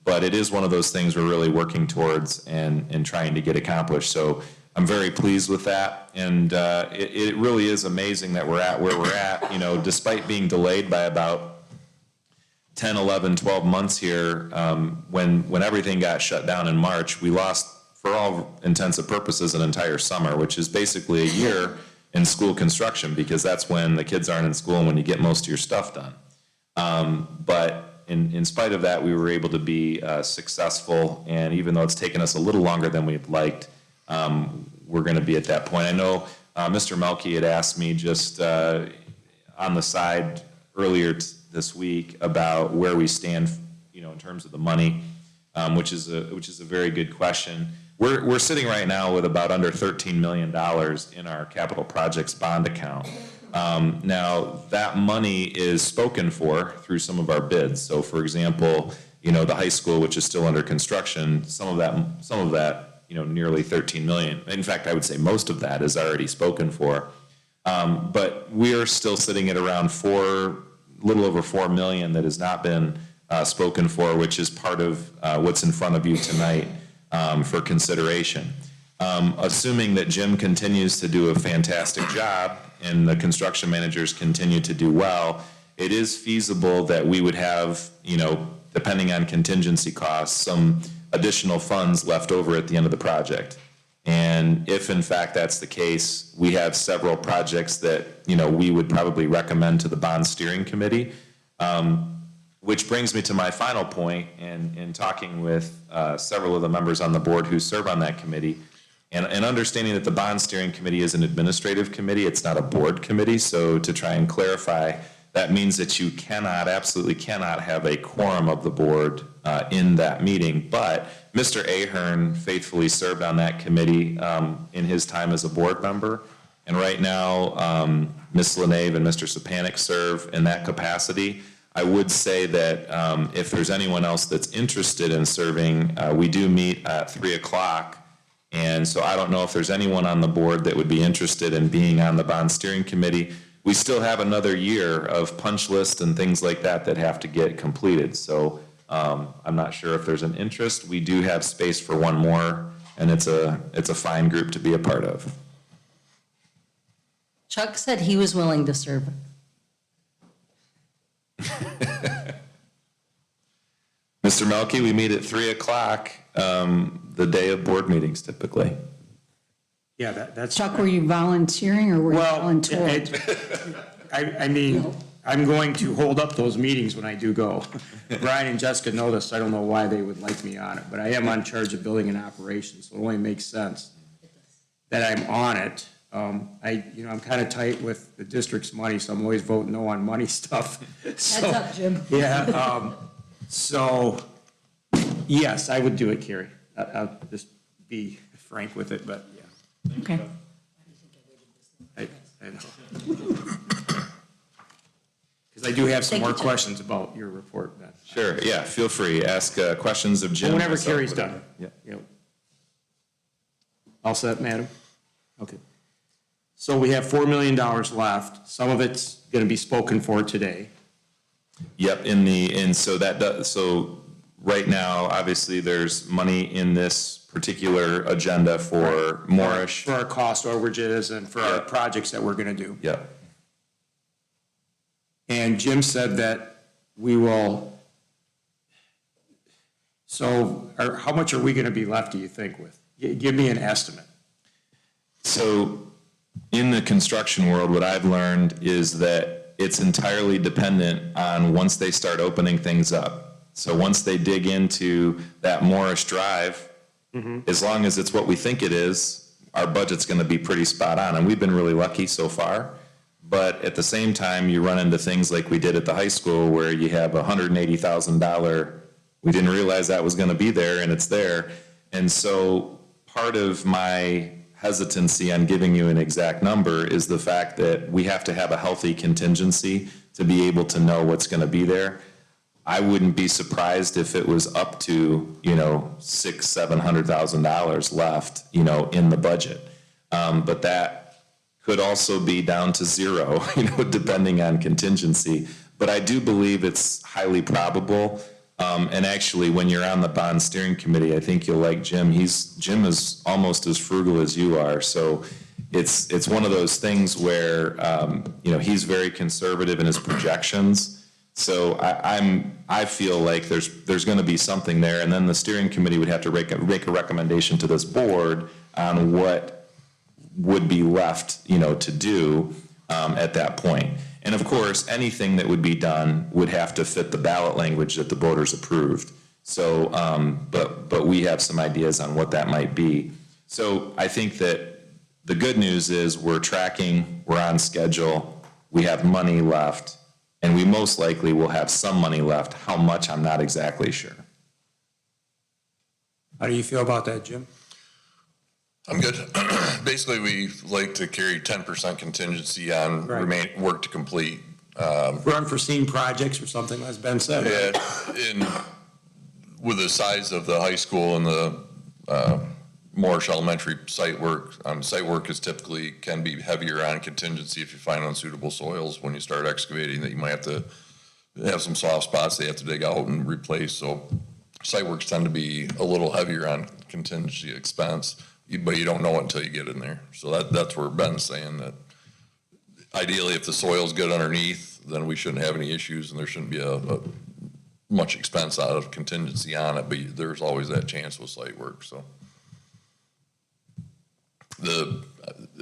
But it is one of those things we're really working towards and trying to get accomplished. So I'm very pleased with that, and it really is amazing that we're at where we're at, despite being delayed by about 10, 11, 12 months here. When everything got shut down in March, we lost, for all intents and purposes, an entire summer, which is basically a year in school construction, because that's when the kids aren't in school and when you get most of your stuff done. But in spite of that, we were able to be successful, and even though it's taken us a little longer than we'd liked, we're going to be at that point. I know Mr. Melke had asked me just on the side earlier this week about where we stand, in terms of the money, which is a very good question. We're sitting right now with about under $13 million in our capital projects bond account. Now that money is spoken for through some of our bids. So, for example, the high school, which is still under construction, some of that, nearly 13 million. In fact, I would say most of that is already spoken for. But we are still sitting at around little over 4 million that has not been spoken for, which is part of what's in front of you tonight for consideration. Assuming that Jim continues to do a fantastic job and the construction managers continue to do well, it is feasible that we would have, depending on contingency costs, some additional funds left over at the end of the project. And if in fact that's the case, we have several projects that, we would probably recommend to the bond steering committee, which brings me to my final point in talking with several of the members on the board who serve on that committee, and understanding that the bond steering committee is an administrative committee, it's not a board committee. So to try and clarify, that means that you absolutely cannot have a quorum of the board in that meeting. But Mr. Ahern faithfully served on that committee in his time as a board member. And right now, Ms. Lenave and Mr. Sapanik serve in that capacity. I would say that if there's anyone else that's interested in serving, we do meet at 3 o'clock. And so I don't know if there's anyone on the board that would be interested in being on the bond steering committee. We still have another year of punch list and things like that have to get completed. So I'm not sure if there's an interest. We do have space for one more, and it's a fine group to be a part of. Chuck said he was willing to serve. Mr. Melke, we meet at 3 o'clock the day of board meetings typically. Yeah, that's. Chuck, were you volunteering or were you volunteering? I mean, I'm going to hold up those meetings when I do go. Brian and Jessica know this, so I don't know why they would like me on it, but I am on charge of building and operations, so it only makes sense that I'm on it. I'm kind of tight with the district's money, so I'm always voting no on money stuff. So, Heads up, Jim. yeah, so, yes, I would do it, Carrie. I'll just be frank with it, but yeah. Okay. I know. Because I do have some Thank you, more Jim. questions about your report, Ben. Sure, yeah, feel free. Ask questions of Jim. Whenever myself, Carrie's whatever. done. Yeah. Yep. All set, madam? Okay. So we have $4 million left. Some of it's going to be spoken for today. Yep, so right now, obviously, there's money in this particular agenda for Moorish. For our cost overages and for our Yeah. projects that we're going to do. Yep. And Jim said that we will, how much are we going to be left, do you think, with? Give me an estimate. So in the construction world, what I've learned is that it's entirely dependent on once they start opening things up. So once they dig into that Moorish Drive, As long as it's what we think it is, our budget's gonna be pretty spot on, and we've been really lucky so far. But at the same time, you run into things like we did at the high school where you have $180,000, we didn't realize that was gonna be there, and it's there. And so part of my hesitancy on giving you an exact number is the fact that we have to have a healthy contingency to be able to know what's gonna be there. I wouldn't be surprised if it was up to, $600,000-$700,000 left, in the budget. But that could also be down to zero, depending on contingency. But I do believe it's highly probable. And actually, when you're on the bond steering committee, I think you'll like Jim. Jim is almost as frugal as you are. So it's one of those things where, he's very conservative in his projections. So I feel like there's going to be something there, and then the steering committee would have to make a recommendation to this board on what would be left, to do at that point. And of course, anything that would be done would have to fit the ballot language that the voters approved. So, but we have some ideas on what that might be. So I think that the good news is we're tracking, we're on schedule, we have money left. And we most likely will have some money left. How much, I'm not exactly sure. How do you feel about that, Jim? I'm good. Basically, we like to carry 10% contingency on Right. work to complete. For unforeseen projects or something, as Ben said. And with the size of the high school and the Moorish elementary site work is typically can be heavier on contingency if you find unsuitable soils when you start excavating, that you might have to have some soft spots they have to dig out and replace. So site works tend to be a little heavier on contingency expense, but you don't know it until you get in there. So that's where Ben's saying that ideally if the soil's good underneath, then we shouldn't have any issues and there shouldn't be a much expense out of contingency on it, but there's always that chance with site work, so.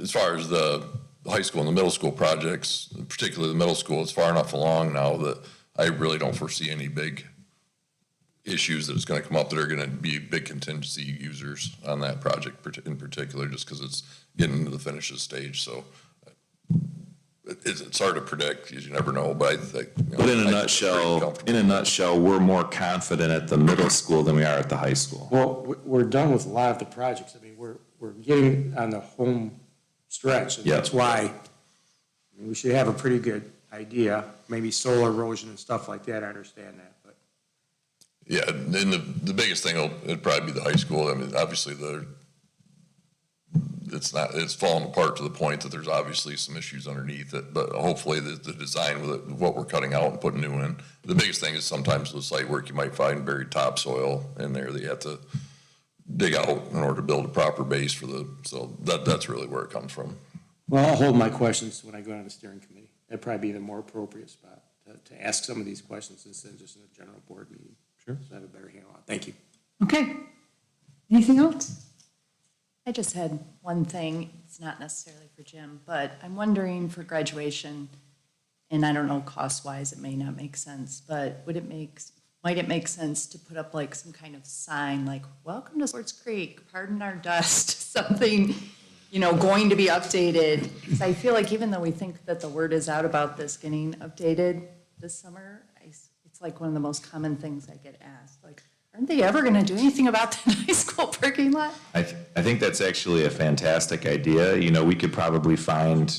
As far as the high school and the middle school projects, particularly the middle school, it's far enough along now that I really don't foresee any big issues that it's going to come up that are going to be big contingency users on that project in particular, just because it's getting into the finishes stage. So it's hard to predict because you never know. But I think, But in a nutshell, we're more confident at the middle school than we are at the high school. Well, we're done with a lot of the projects. I mean, we're getting on the home stretch, and that's why we should have a pretty good idea. Maybe soil erosion and stuff like that, I understand that, but. Yeah, and the biggest thing it'd probably be the high school. I mean, obviously it's fallen apart to the point that there's obviously some issues underneath it, but hopefully the design with it, what we're cutting out and putting new in. The biggest thing is sometimes with site work, you might find buried topsoil in there that you have to dig out in order to build a proper base so that's really where it comes from. Well, I'll hold my questions when I go to the steering committee. That'd probably be the more appropriate spot to ask some of these questions instead of just in a general board meeting. Sure. So I have a better handle on it. Thank you. Okay. Anything else? I just had one thing. It's not necessarily for Jim, but I'm wondering for graduation, and I don't know cost-wise, it may not make sense, but might it make sense to put up like some kind of sign like, welcome to Swartz Creek, pardon our dust, something, going to be updated? Because I feel like even though we think that the word is out about this getting updated this summer, it's like one of the most common things I get asked, like, aren't they ever going to do anything about the high school parking lot? I think that's actually a fantastic idea. We could probably find,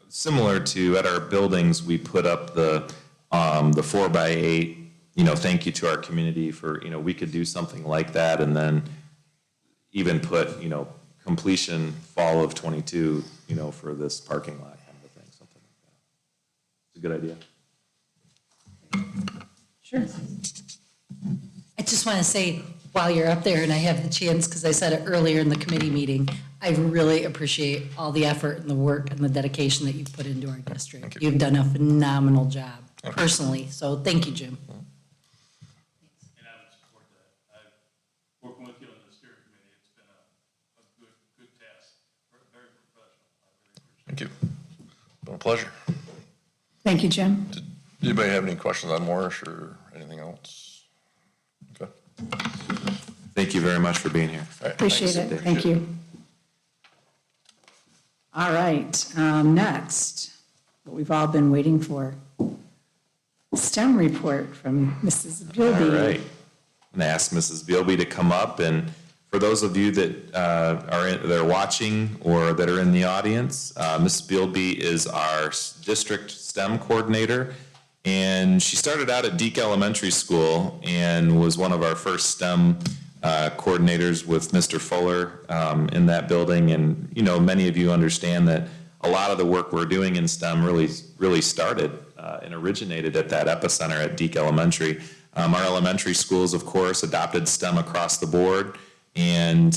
similar to at our buildings, we put up the 4x8, thank you to our community for, we could do something like that and then even put, completion fall of 22, for this parking lot kind of a thing, something like that. It's a good idea. Sure. I just want to say, while you're up there and I have the chance, because I said it earlier in the committee meeting, I really appreciate all the effort and the work and the dedication that you've put into our district. You've done a phenomenal job personally, so thank you, Jim. And I would support that. Working with you on the steering committee, it's been a good task. Very professional. I really appreciate it. Thank you. Been a pleasure. Thank you, Jim. Did anybody have any questions on Moorish or anything else? Okay. Thank you very much for being here. Appreciate it. Thank you. All right, next, what we've all been waiting for. STEM report from Mrs. Bilby. All right. I'm going to ask Mrs. Bilby to come up, and for those of you that that are watching or that are in the audience, Mrs. Bilby is our district STEM coordinator, and she started out at Deke Elementary School and was one of our first STEM coordinators with Mr. Fuller in that building. And, you know, many of you understand that a lot of the work we're doing in STEM really started and originated at that epicenter at Deke Elementary. Our elementary schools, of course, adopted STEM across the board. And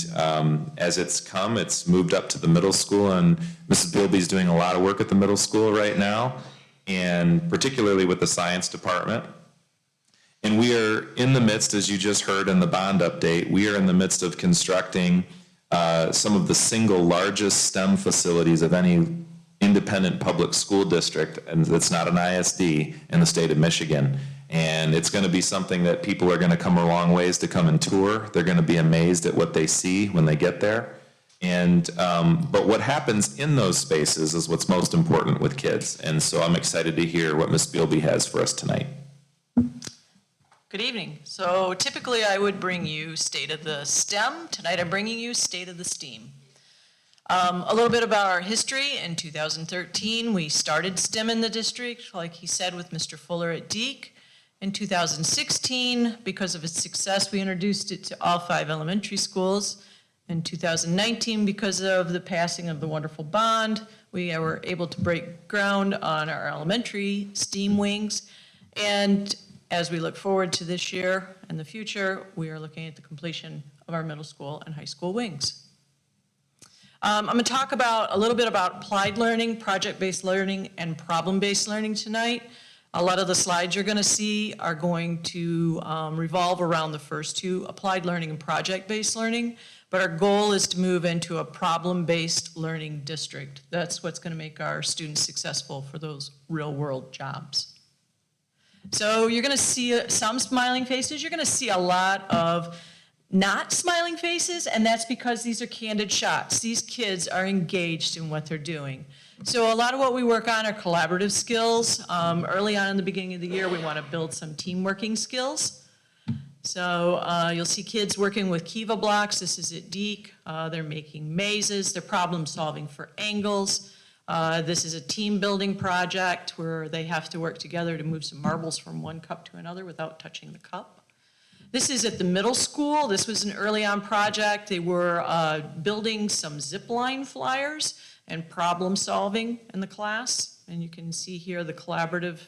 as it's moved up to the middle school, and Mrs. Bilby's doing a lot of work at the middle school right now, and particularly with the science department. And we are in the midst, as you just heard in the bond update, we are in the midst of constructing some of the single largest STEM facilities of any independent public school district, and that's not an ISD, in the state of Michigan. And it's going to be something that people are going to come a long ways to come and tour. They're going to be amazed at what they see when they get there. And but what happens in those spaces is what's most important with kids. And so I'm excited to hear what Ms. Bilby has for us tonight. Good evening. So typically I would bring you State of the STEM. Tonight I'm bringing you State of the STEAM. A little bit about our history. In 2013, we started STEM in the district, like he said, with Mr. Fuller at Deke. In 2016, because of its success, we introduced it to all 5 elementary schools. In 2019, because of the passing of the wonderful bond, we were able to break ground on our elementary STEAM wings. And as we look forward to this year and the future, we are looking at the completion of our middle school and high school wings. I'm going to talk a little bit about applied learning, project-based learning, and problem-based learning tonight. A lot of the slides you're going to see are going to revolve around the first 2, applied learning and project-based learning, but our goal is to move into a problem-based learning district. That's what's going to make our students successful for those real-world jobs. So you're going to see some smiling faces. You're going to see a lot of not smiling faces, and that's because these are candid shots. These kids are engaged in what they're doing. So a lot of what we work on are collaborative skills. Early on in the beginning of the year, we want to build some team working skills. So you'll see kids working with Kiva blocks. This is at Deke. They're making mazes. They're problem solving for angles. This is a team building project where they have to work together to move some marbles from one cup to another without touching the cup. This is at the middle school. This was an early on project. They were building some zip line flyers and problem solving in the class. And you can see here the collaborative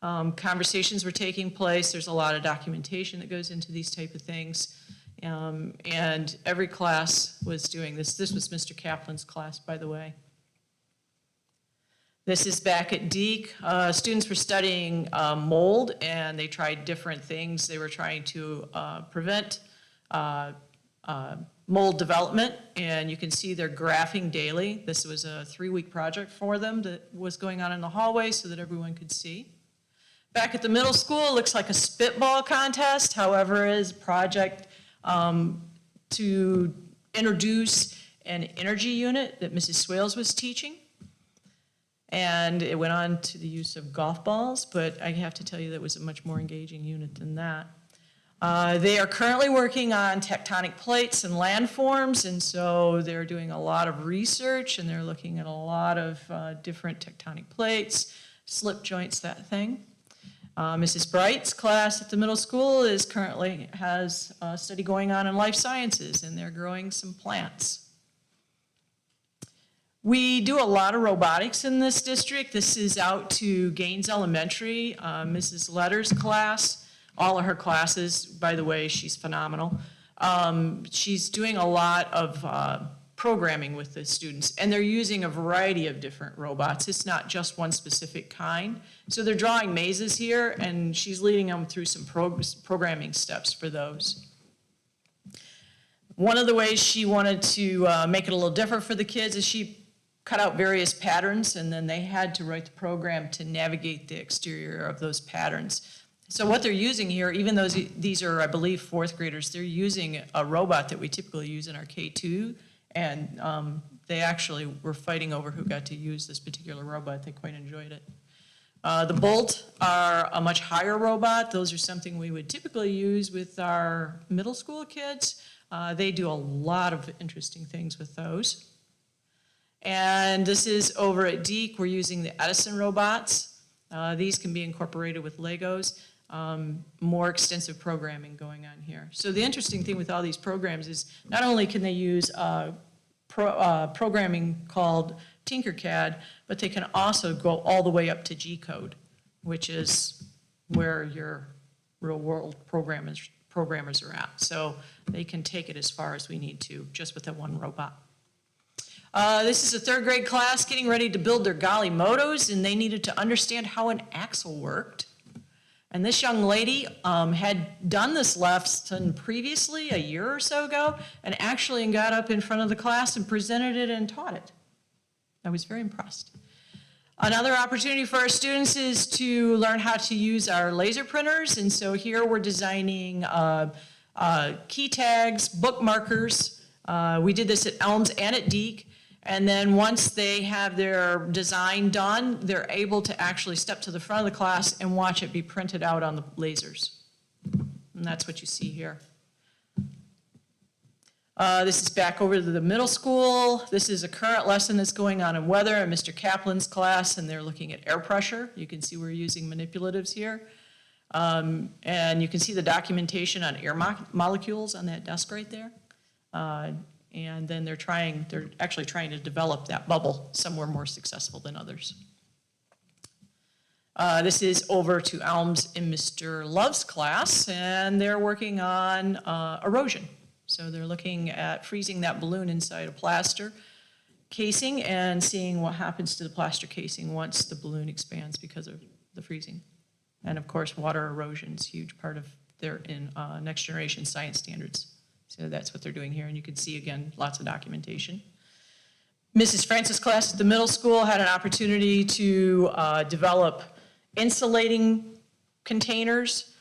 conversations were taking place. There's a lot of documentation that goes into these type of things. And every class was doing this. This was Mr. Kaplan's class, by the way. This is back at Deke. Students were studying mold, and they tried different things. They were trying to prevent mold development, and you can see they're graphing daily. This was a 3-week project for them that was going on in the hallway so that everyone could see. Back at the middle school, it looks like a spitball contest. However, is a project to introduce an energy unit that Mrs. Swales was teaching. And it went on to the use of golf balls, but I have to tell you that was a much more engaging unit than that. They are currently working on tectonic plates and landforms, and so they're doing a lot of research, and they're looking at a lot of different tectonic plates, slip joints, that thing. Mrs. Bright's class at the middle school has a study going on in life sciences, and they're growing some plants. We do a lot of robotics in this district. This is out to Gaines Elementary, Mrs. Letter's class. All of her classes, by the way, she's phenomenal. She's doing a lot of programming with the students, and they're using a variety of different robots. It's not just one specific kind. So they're drawing mazes here, and she's leading them through some programming steps for those. One of the ways she wanted to make it a little different for the kids is she cut out various patterns, and then they had to write the program to navigate the exterior of those patterns. So what they're using here, even though these are, I believe, fourth graders, they're using a robot that we typically use in our K2, and they actually were fighting over who got to use this particular robot. They quite enjoyed it. The Bolt are a much higher robot. Those are something we would typically use with our middle school kids. They do a lot of interesting things with those. And this is over at Deke. We're using the Edison Robots. These can be incorporated with Legos. More extensive programming going on here. So the interesting thing with all these programs is not only can they use programming called Tinkercad, but they can also go all the way up to G-code, which is where your real-world programmers are at. So they can take it as far as we need to, just with that one robot. This is a third grade class getting ready to build their Golly Motos, and they needed to understand how an axle worked. And this young lady had done this lesson previously, a year or so ago, and actually got up in front of the class and presented it and taught it. I was very impressed. Another opportunity for our students is to learn how to use our laser printers, and so here we're designing key tags, bookmarkers. We did this at Elms and at Deke. And then once they have their design done, they're able to actually step to the front of the class and watch it be printed out on the lasers. And that's what you see here. This is back over to the middle school. This is a current lesson that's going on in weather in Mr. Kaplan's class, and they're looking at air pressure. You can see we're using manipulatives here. And you can see the documentation on air molecules on that desk right there. And then they're actually trying to develop that bubble. Some were more successful than others. This is over to Elms in Mr. Love's class, and they're working on erosion. So they're looking at freezing that balloon inside a plaster casing and seeing what happens to the plaster casing once the balloon expands because of the freezing. And of course, water erosion is a huge part of their next generation science standards. So that's what they're doing here, and you can see, again, lots of documentation. Mrs. Francis' class at the middle school had an opportunity to develop insulating containers.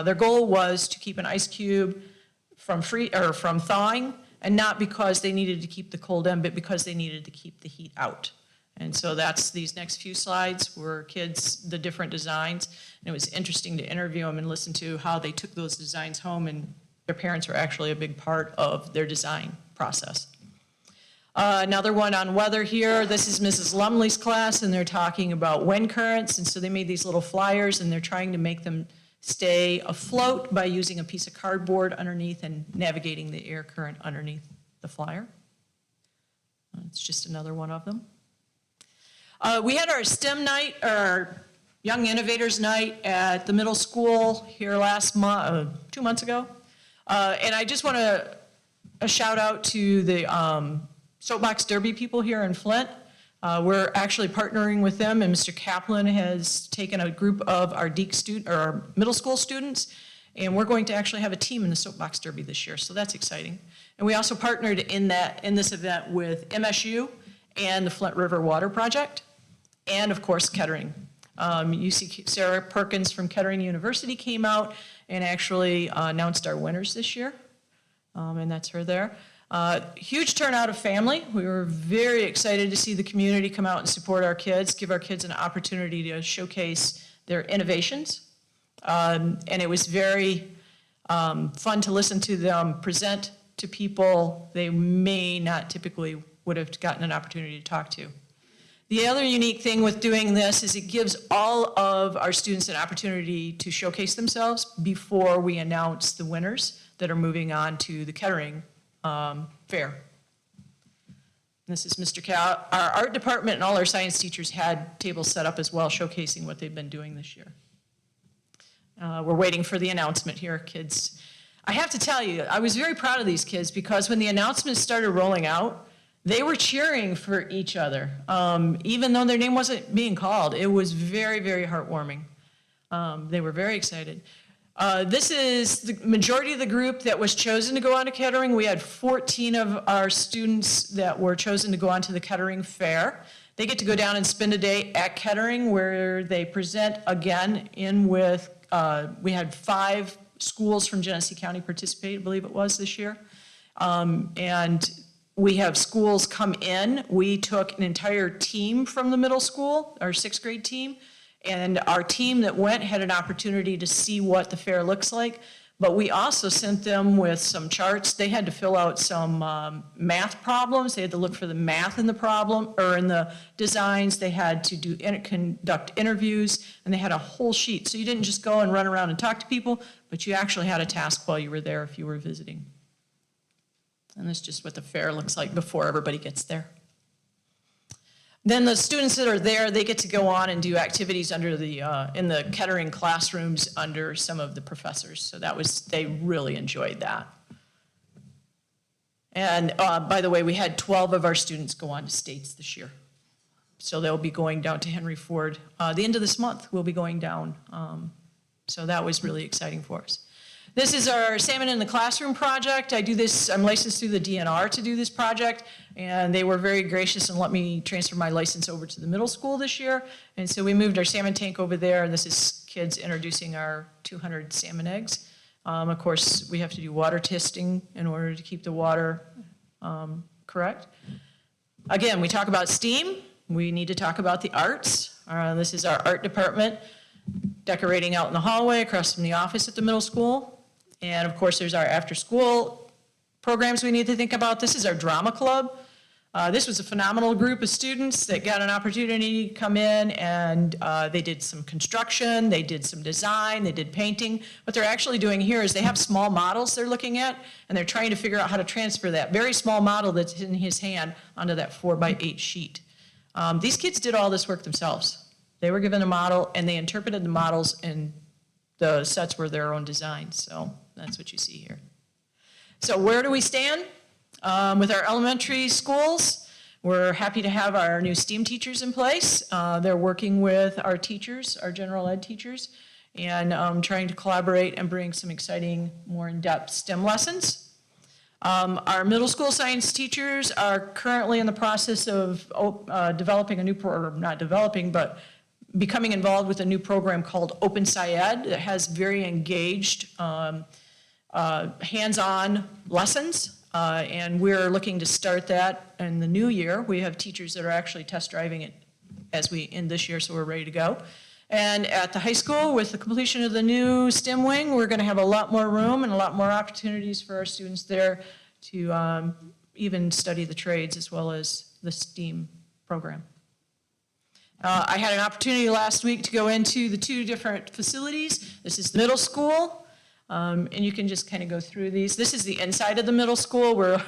Their goal was to keep an ice cube from thawing, and not because they needed to keep the cold in, but because they needed to keep the heat out. And so that's these next few slides were kids, the different designs, and it was interesting to interview them and listen to how they took those designs home, and their parents are actually a big part of their design process. Another one on weather here. This is Mrs. Lumley's class, and they're talking about wind currents, and so they made these little flyers, and they're trying to make them stay afloat by using a piece of cardboard underneath and navigating the air current underneath the flyer. It's just another one of them. We had our STEM night, our Young Innovators Night at the middle school here last month, 2 months ago. And I just want a shout out to the Soapbox Derby people here in Flint. We're actually partnering with them, and Mr. Kaplan has taken a group of our our middle school students, and we're going to actually have a team in the Soapbox Derby this year, so that's exciting. And we also partnered in this event with MSU and the Flint River Water Project, and of course Kettering. You see Sarah Perkins from Kettering University came out and actually announced our winners this year, and that's her there. Huge turnout of family. We were very excited to see the community come out and support our kids, give our kids an opportunity to showcase their innovations. And it was very fun to listen to them present to people they may not typically would have gotten an opportunity to talk to. The other unique thing with doing this is it gives all of our students an opportunity to showcase themselves before we announce the winners that are moving on to the Kettering fair. This is Mr. Cal. Our art department and all our science teachers had tables set up as well, showcasing what they've been doing this year. We're waiting for the announcement here, kids. I have to tell you, I was very proud of these kids because when the announcements started rolling out, they were cheering for each other, even though their name wasn't being called. It was very, very heartwarming. They were very excited. This is the majority of the group that was chosen to go on to Kettering. We had 14 of our students that were chosen to go on to the Kettering Fair. They get to go down and spend a day at Kettering where they present again in with we had 5 schools from Genesee County participate, I believe it was this year. And we have schools come in. We took an entire team from the middle school, our 6th grade team, and our team that went had an opportunity to see what the fair looks like. But we also sent them with some charts. They had to fill out some math problems. They had to look for the math in the problem, or in the designs. They had to conduct interviews, and they had a whole sheet. So you didn't just go and run around and talk to people, but you actually had a task while you were there if you were visiting. And that's just what the fair looks like before everybody gets there. Then the students that are there, they get to go on and do activities under the, in the Kettering classrooms under some of the professors. So they really enjoyed that. And by the way, we had 12 of our students go on to states this year. So they'll be going down to Henry Ford. The end of this month, we'll be going down. So that was really exciting for us. This is our Salmon in the Classroom project. I do this, I'm licensed through the DNR to do this project, and they were very gracious and let me transfer my license over to the middle school this year. And so we moved our salmon tank over there, and this is kids introducing our 200 salmon eggs. Of course, we have to do water testing in order to keep the water correct. Again, we talk about STEAM. We need to talk about the arts. This is our art department, decorating out in the hallway across from the office at the middle school. And of course, there's our after-school programs we need to think about. This is our drama club. This was a phenomenal group of students that got an opportunity to come in, and they did some construction, they did some design, they did painting. What they're actually doing here is they have small models they're looking at, and they're trying to figure out how to transfer that very small model that's in his hand onto that 4x8 sheet. These kids did all this work themselves. They were given a model, and they interpreted the models, and the sets were their own designs. So that's what you see here. So where do we stand with our elementary schools? We're happy to have our new STEAM teachers in place. They're working with our teachers, our general ed teachers, and trying to collaborate and bring some exciting, more in-depth STEM lessons. Our middle school science teachers are currently in the process of developing a new program, not developing, but becoming involved with a new program called Open SciEd that has very engaged hands-on lessons. And we're looking to start that in the new year. We have teachers that are actually test driving it as we end this year, so we're ready to go. And at the high school, with the completion of the new STEM wing, we're gonna have a lot more room and a lot more opportunities for our students there to even study the trades as well as the STEAM program. I had an opportunity last week to go into the 2 different facilities. This is the middle school, and you can just kind of go through these. This is the inside of the middle school, where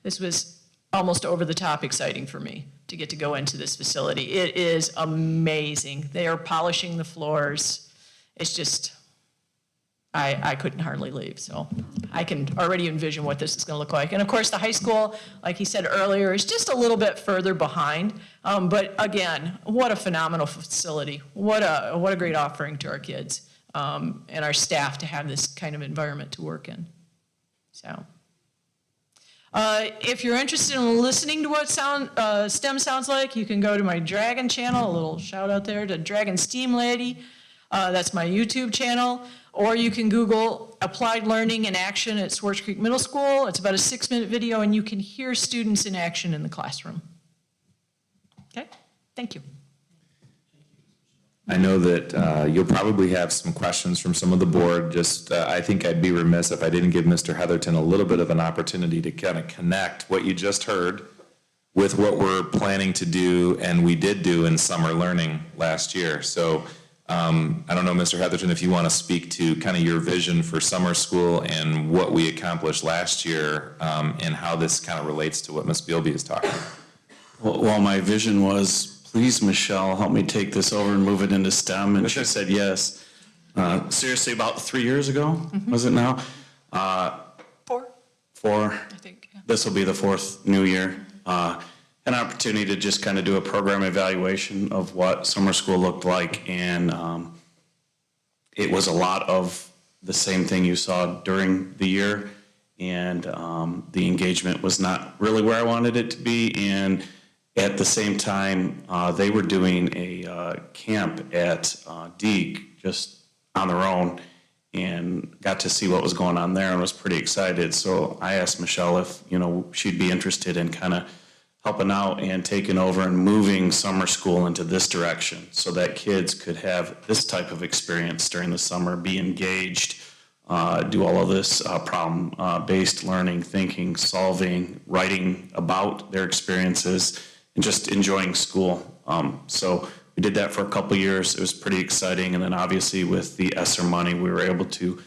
this was almost over the top exciting for me to get to go into this facility. It is amazing. They are polishing the floors. It's just, I couldn't hardly leave. So I can already envision what this is going to look like. And of course, the high school, like he said earlier, is just a little bit further behind. But again, what a phenomenal facility. What a great offering to our kids and our staff to have this kind of environment to work in. So if you're interested in listening to what STEM sounds like, you can go to my Dragon channel, a little shout out there to Dragon STEAM Lady. That's my YouTube channel. Or you can Google Applied Learning in Action at Swartz Creek Middle School. It's about a 6-minute video, and you can hear students in action in the classroom. Okay, thank you. I know that you'll probably have some questions from some of the board. Just, I think I'd be remiss if I didn't give Mr. Heatherton a little bit of an opportunity to kind of connect what you just heard with what we're planning to do, and we did do in summer learning last year. So I don't know, Mr. Heatherton, if you want to speak to kind of your vision for summer school and what we accomplished last year and how this kind of relates to what Ms. Bealby is talking about. Well, my vision was, please, Michelle, help me take this over and move it into STEM, and she said yes. Seriously, about 3 years ago, was it now? 4. 4. I think, yeah. This will be the 4th new year. An opportunity to just kind of do a program evaluation of what summer school looked like, and it was a lot of the same thing you saw during the year, and the engagement was not really where I wanted it to be, and at the same time, they were doing a camp at Deke just on their own and got to see what was going on there and was pretty excited. So I asked Michelle if, she'd be interested in kind of helping out and taking over and moving summer school into this direction so that kids could have this type of experience during the summer, be engaged, do all of this problem-based learning, thinking, solving, writing about their experiences, and just enjoying school. So we did that for a couple years. It was pretty exciting. And then obviously with the ESSER money, we were able to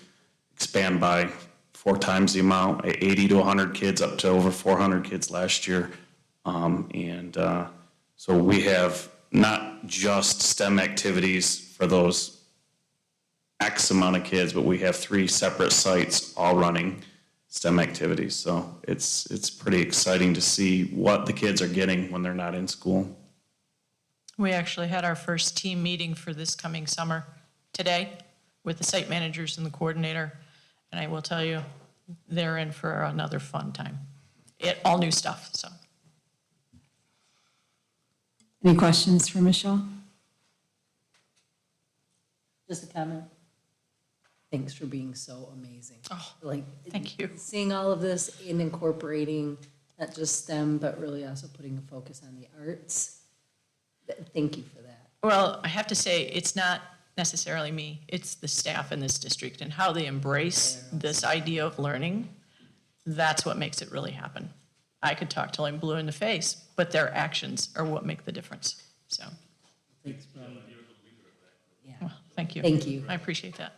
expand by 4 times the amount, 80 to 100 kids, up to over 400 kids last year. So we have not just STEM activities for those X amount of kids, but we have 3 separate sites all running STEM activities. So it's pretty exciting to see what the kids are getting when they're not in school. We actually had our first team meeting for this coming summer today with the site managers and the coordinator. And I will tell you, they're in for another fun time. All new stuff, so. Any questions for Michelle? Just a comment. Thanks for being so amazing. Oh, Like, thank you. Seeing all of this and incorporating not just STEM, but really also putting a focus on the arts. Thank you for that. Well, I have to say, it's not necessarily me, it's the staff in this district and how they embrace this idea of learning. That's what makes it really happen. I could talk till I'm blue in the face, but their actions are what make the difference, so. Thanks, Brian. Yeah. Well, thank you. Thank you. I appreciate that.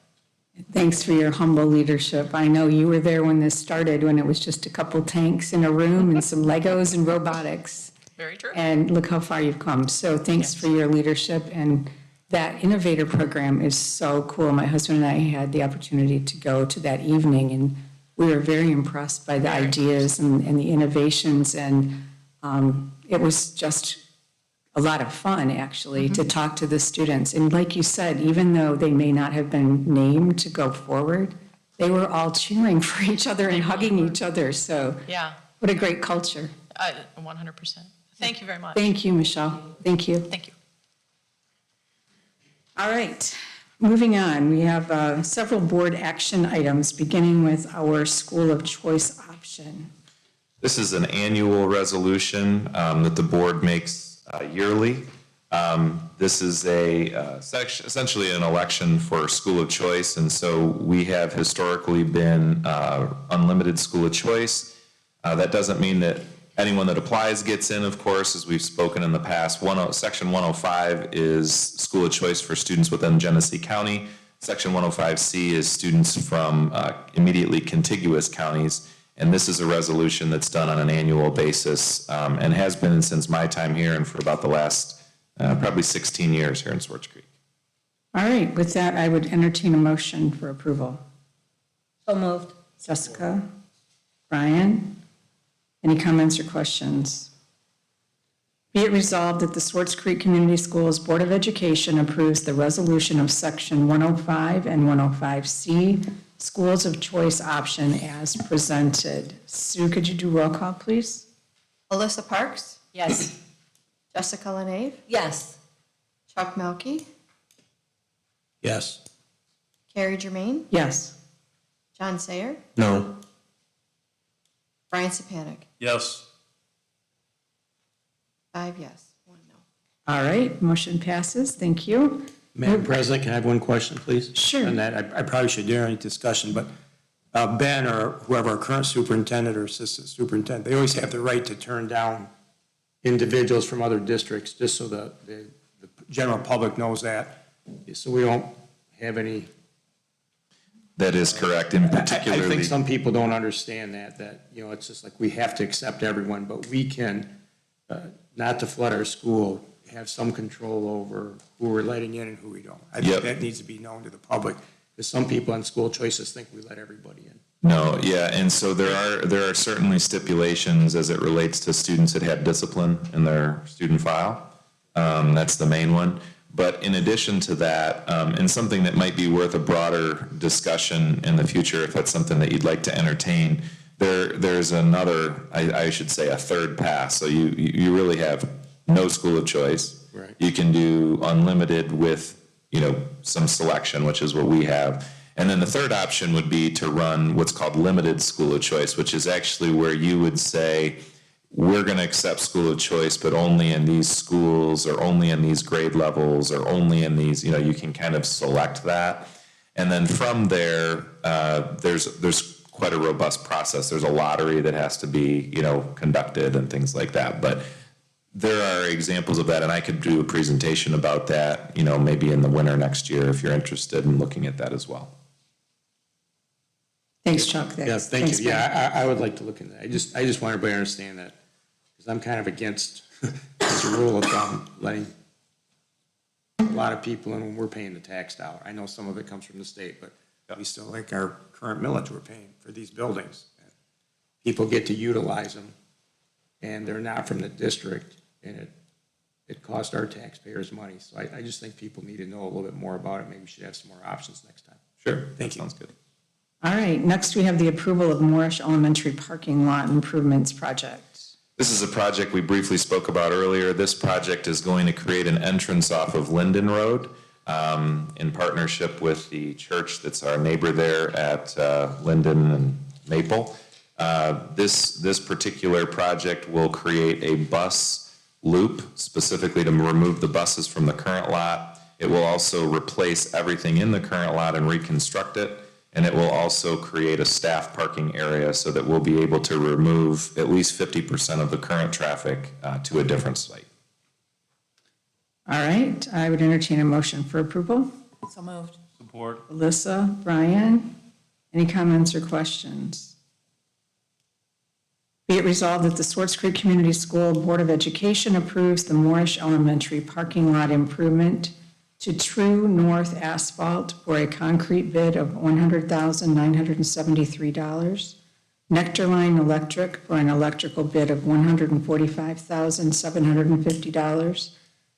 Thanks for your humble leadership. I know you were there when this started, when it was just a couple tanks in a room and some Legos and robotics. Very true. And look how far you've come. So thanks for your leadership. And that innovator program is so cool. My husband and I had the opportunity to go to that evening, and we were very impressed by the ideas and the innovations. And it was just a lot of fun, actually, to talk to the students. And like you said, even though they may not have been named to go forward, they were all cheering for each other and hugging each other. So Yeah, what a great culture. 100%. Thank you very much. Thank you, Michelle. Thank you. Thank you. All right, moving on. We have several board action items, beginning with our school of choice option. This is an annual resolution that the board makes yearly. This is essentially an election for school of choice, and so we have historically been unlimited school of choice. That doesn't mean that anyone that applies gets in, of course, as we've spoken in the past. Section 105 is school of choice for students within Genesee County. Section 105C is students from immediately contiguous counties. And this is a resolution that's done on an annual basis and has been since my time here and for about the last probably 16 years here in Swartz Creek. All right, with that, I would entertain a motion for approval. So moved. Jessica, Brian, any comments or questions? Be it resolved that the Swartz Creek Community Schools Board of Education approves the resolution of Section 105 and 105C, Schools of Choice option as presented. Sue, could you do roll call, please? Alyssa Parks, Yes. Jessica LaNave, Yes. Chuck Melkey, Yes. Carrie Germain, Yes. John Sayer, No. Brian Sapanic. Yes. 5 yes, 1 no. All right, motion passes. Thank you. Madam President, can I have one question, please? Sure. On that, I probably should dare any discussion, but Ben or whoever, our current superintendent or assistant superintendent, they always have the right to turn down individuals from other districts, just so the general public knows that, so we don't have any. That is correct, and I particularly. think some people don't understand that, it's just like we have to accept everyone, but we can, not to flood our school, have some control over who we're letting in and who we don't. I think that needs to be known to the public, because some people on school choices think we let everybody in. No, yeah, and so there are certainly stipulations as it relates to students that have discipline in their student file. That's the main one. But in addition to that, and something that might be worth a broader discussion in the future, if that's something that you'd like to entertain, there's another, I should say, a third pass. So you really have no school of choice. Right. You can do unlimited with, some selection, which is what we have. And then the third option would be to run what's called limited school of choice, which is actually where you would say, we're going to accept school of choice, but only in these schools or only in these grade levels or only in these, you can kind of select that. And then from there, there's quite a robust process. There's a lottery that has to be, conducted and things like that. But there are examples of that, and I could do a presentation about that, maybe in the winter next year if you're interested in looking at that as well. Thanks, Chuck. Yeah, thank you. Yeah, I would like to look into that. I just want everybody to understand that, because I'm kind of against this rule of thumb, letting a lot of people in when we're paying the tax dollar. I know some of it comes from the state, but we still like our current millage we're paying for these buildings. People get to utilize them, and they're not from the district, and it costs our taxpayers money. So I just think people need to know a little bit more about it. Maybe we should have some more options next time. Sure. Thank you. Sounds good. All right, next we have the approval of Moorish Elementary Parking Lot Improvements Project. This is a project we briefly spoke about earlier. This project is going to create an entrance off of Linden Road in partnership with the church that's our neighbor there at Linden and Maple. This particular project will create a bus loop specifically to remove the buses from the current lot. It will also replace everything in the current lot and reconstruct it. And it will also create a staff parking area so that we'll be able to remove at least 50% of the current traffic to a different site. All right, I would entertain a motion for approval. So moved. Support. Alyssa, Brian, any comments or questions? Be it resolved that the Swartz Creek Community School Board of Education approves the Moorish Elementary parking lot improvement to True North Asphalt for a concrete bid of $100,973. Nectarline Electric for an electrical bid of $145,750.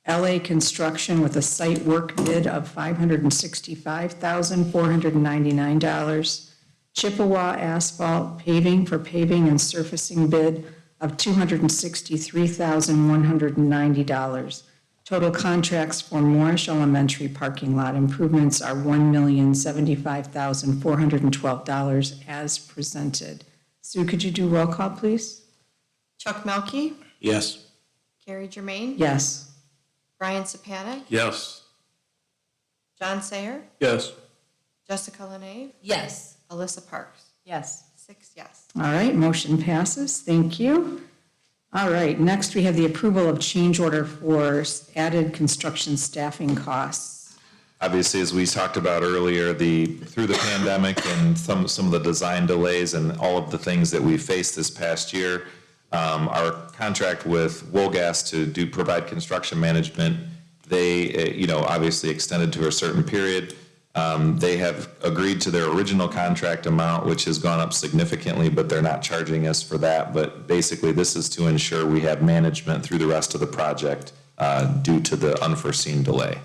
LA Construction with a site work bid of $565,499. Chippewa Asphalt Paving for paving and surfacing bid of $263,190. Total contracts for Moorish Elementary parking lot improvements are $1,075,412 as presented. Sue, could you do roll call, please? Chuck Melkey, Yes. Carrie Germain, Yes. Brian Sapanic, Yes. John Sayer, Yes. Jessica Lenave, Yes. Alyssa Parks. Yes. 6 yes. All right, motion passes. Thank you. All right, next we have the approval of change order for added construction staffing costs. Obviously, as we talked about earlier, through the pandemic and some of the design delays and all of the things that we faced this past year, our contract with Woolgas to provide construction management, they, obviously extended to a certain period. They have agreed to their original contract amount, which has gone up significantly, but they're not charging us for that. But basically, this is to ensure we have management through the rest of the project due to the unforeseen delay.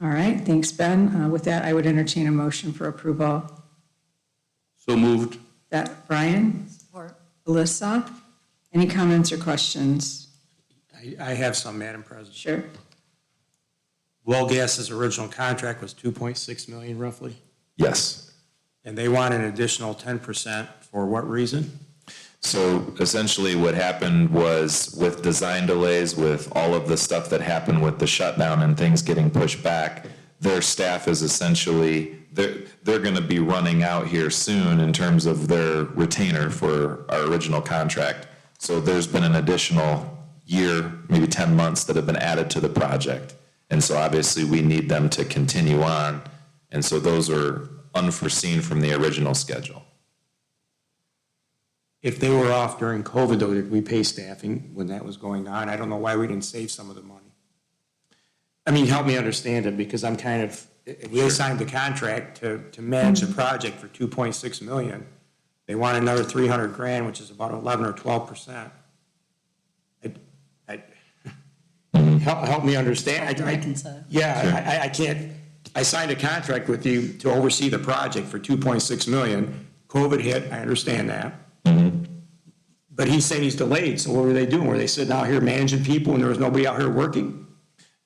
All right, thanks, Ben. With that, I would entertain a motion for approval. So moved. That, Brian? Support. Alyssa? Any comments or questions? I have some, Madam President. Sure. Woolgas's original contract was 2.6 million roughly, Yes. and they want an additional 10% for what reason? So essentially what happened was with design delays, with all of the stuff that happened with the shutdown and things getting pushed back, their staff is essentially, they're going to be running out here soon in terms of their retainer for our original contract. So there's been an additional year, maybe 10 months that have been added to the project. And so obviously we need them to continue on. And so those are unforeseen from the original schedule. If they were off during COVID, though, did we pay staffing when that was going on? I don't know why we didn't save some of the money. I mean, help me understand it, because I'm kind of, if they signed the contract to manage the project for 2.6 million, they want another 300 grand, which is about 11 or 12%. Help me understand. Yeah, I can't, I signed a contract with you to oversee the project for 2.6 million. COVID hit, I understand that. But he's saying he's delayed, so what were they doing? Were they sitting out here managing people and there was nobody out here working?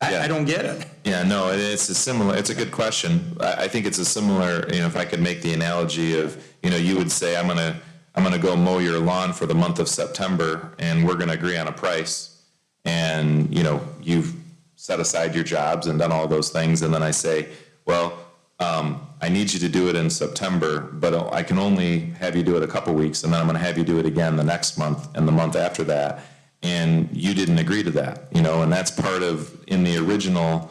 I don't get it. Yeah, no, it's it's a good question. I think it's a similar, if I could make the analogy of, you would say, I'm gonna go mow your lawn for the month of September, and we're gonna agree on a price. And, you've set aside your jobs and done all those things, and then I say, well, I need you to do it in September, but I can only have you do it a couple weeks, and then I'm gonna have you do it again the next month and the month after that. And you didn't agree to that, and that's part of, in the original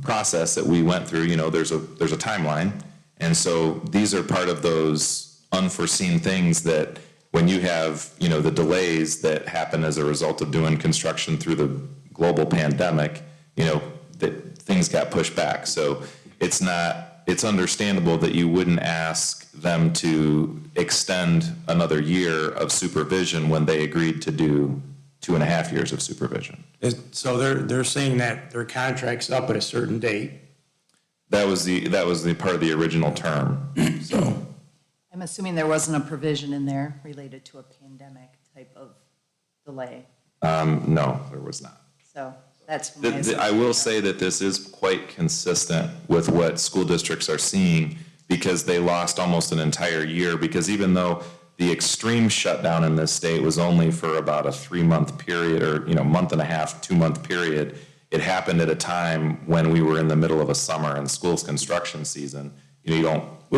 process that we went through, there's a timeline. And so these are part of those unforeseen things that when you have, the delays that happen as a result of doing construction through the global pandemic, that things got pushed back. So it's understandable that you wouldn't ask them to extend another year of supervision when they agreed to do 2.5 years of supervision. So they're saying that their contract's up at a certain date. That was the part of the original term, so. I'm assuming there wasn't a provision in there related to a pandemic type of delay. No, there was not. So that's. I will say that this is quite consistent with what school districts are seeing, because they lost almost an entire year, because even though the extreme shutdown in this state was only for about a 3-month period, or, month and a half, 2-month period, it happened at a time when we were in the middle of a summer and school's construction season. We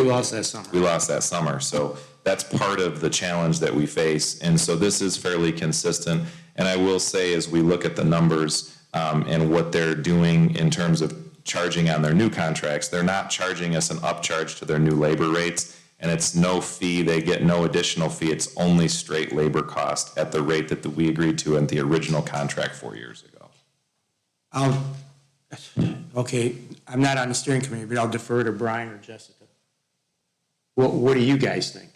lost that summer. We lost that summer. So that's part of the challenge that we face. And so this is fairly consistent. And I will say, as we look at the numbers and what they're doing in terms of charging on their new contracts, they're not charging us an upcharge to their new labor rates. And it's no fee. They get no additional fee. It's only straight labor cost at the rate that we agreed to in the original contract 4 years ago. Okay, I'm not on the steering committee, but I'll defer to Brian or Jessica. What do you guys think?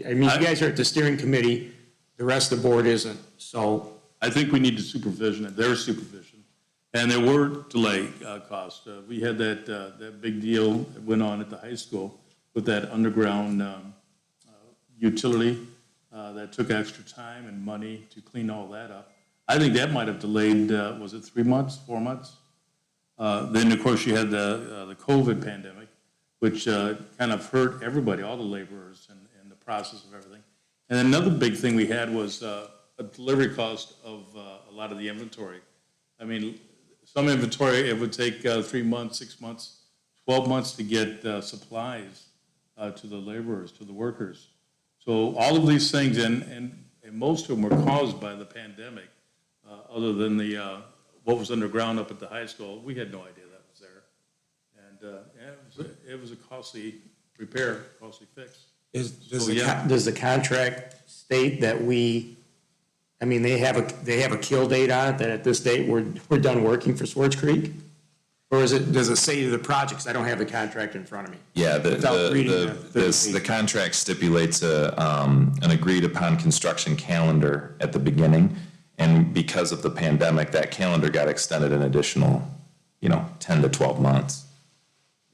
I mean, you guys are at the steering committee, the rest of the board isn't, so. I think we need the supervision, their supervision. And there were delay costs. We had that big deal that went on at the high school with that underground utility that took extra time and money to clean all that up. I think that might have delayed, was it 3 months, 4 months? Then, of course, you had the COVID pandemic, which kind of hurt everybody, all the laborers and the process of everything. And another big thing we had was a delivery cost of a lot of the inventory. I mean, some inventory, it would take 3 months, 6 months, 12 months to get supplies to the laborers, to the workers. So all of these things, and most of them were caused by the pandemic, other than what was underground up at the high school. We had no idea that was there. And it was a costly repair, costly fix. Does the contract state that they have a kill date on it, that at this date we're done working for Swartz Creek? Or does it say to the projects? I don't have the contract in front of me. Yeah, the contract stipulates an agreed upon construction calendar at the beginning. And because of the pandemic, that calendar got extended an additional, 10 to 12 months.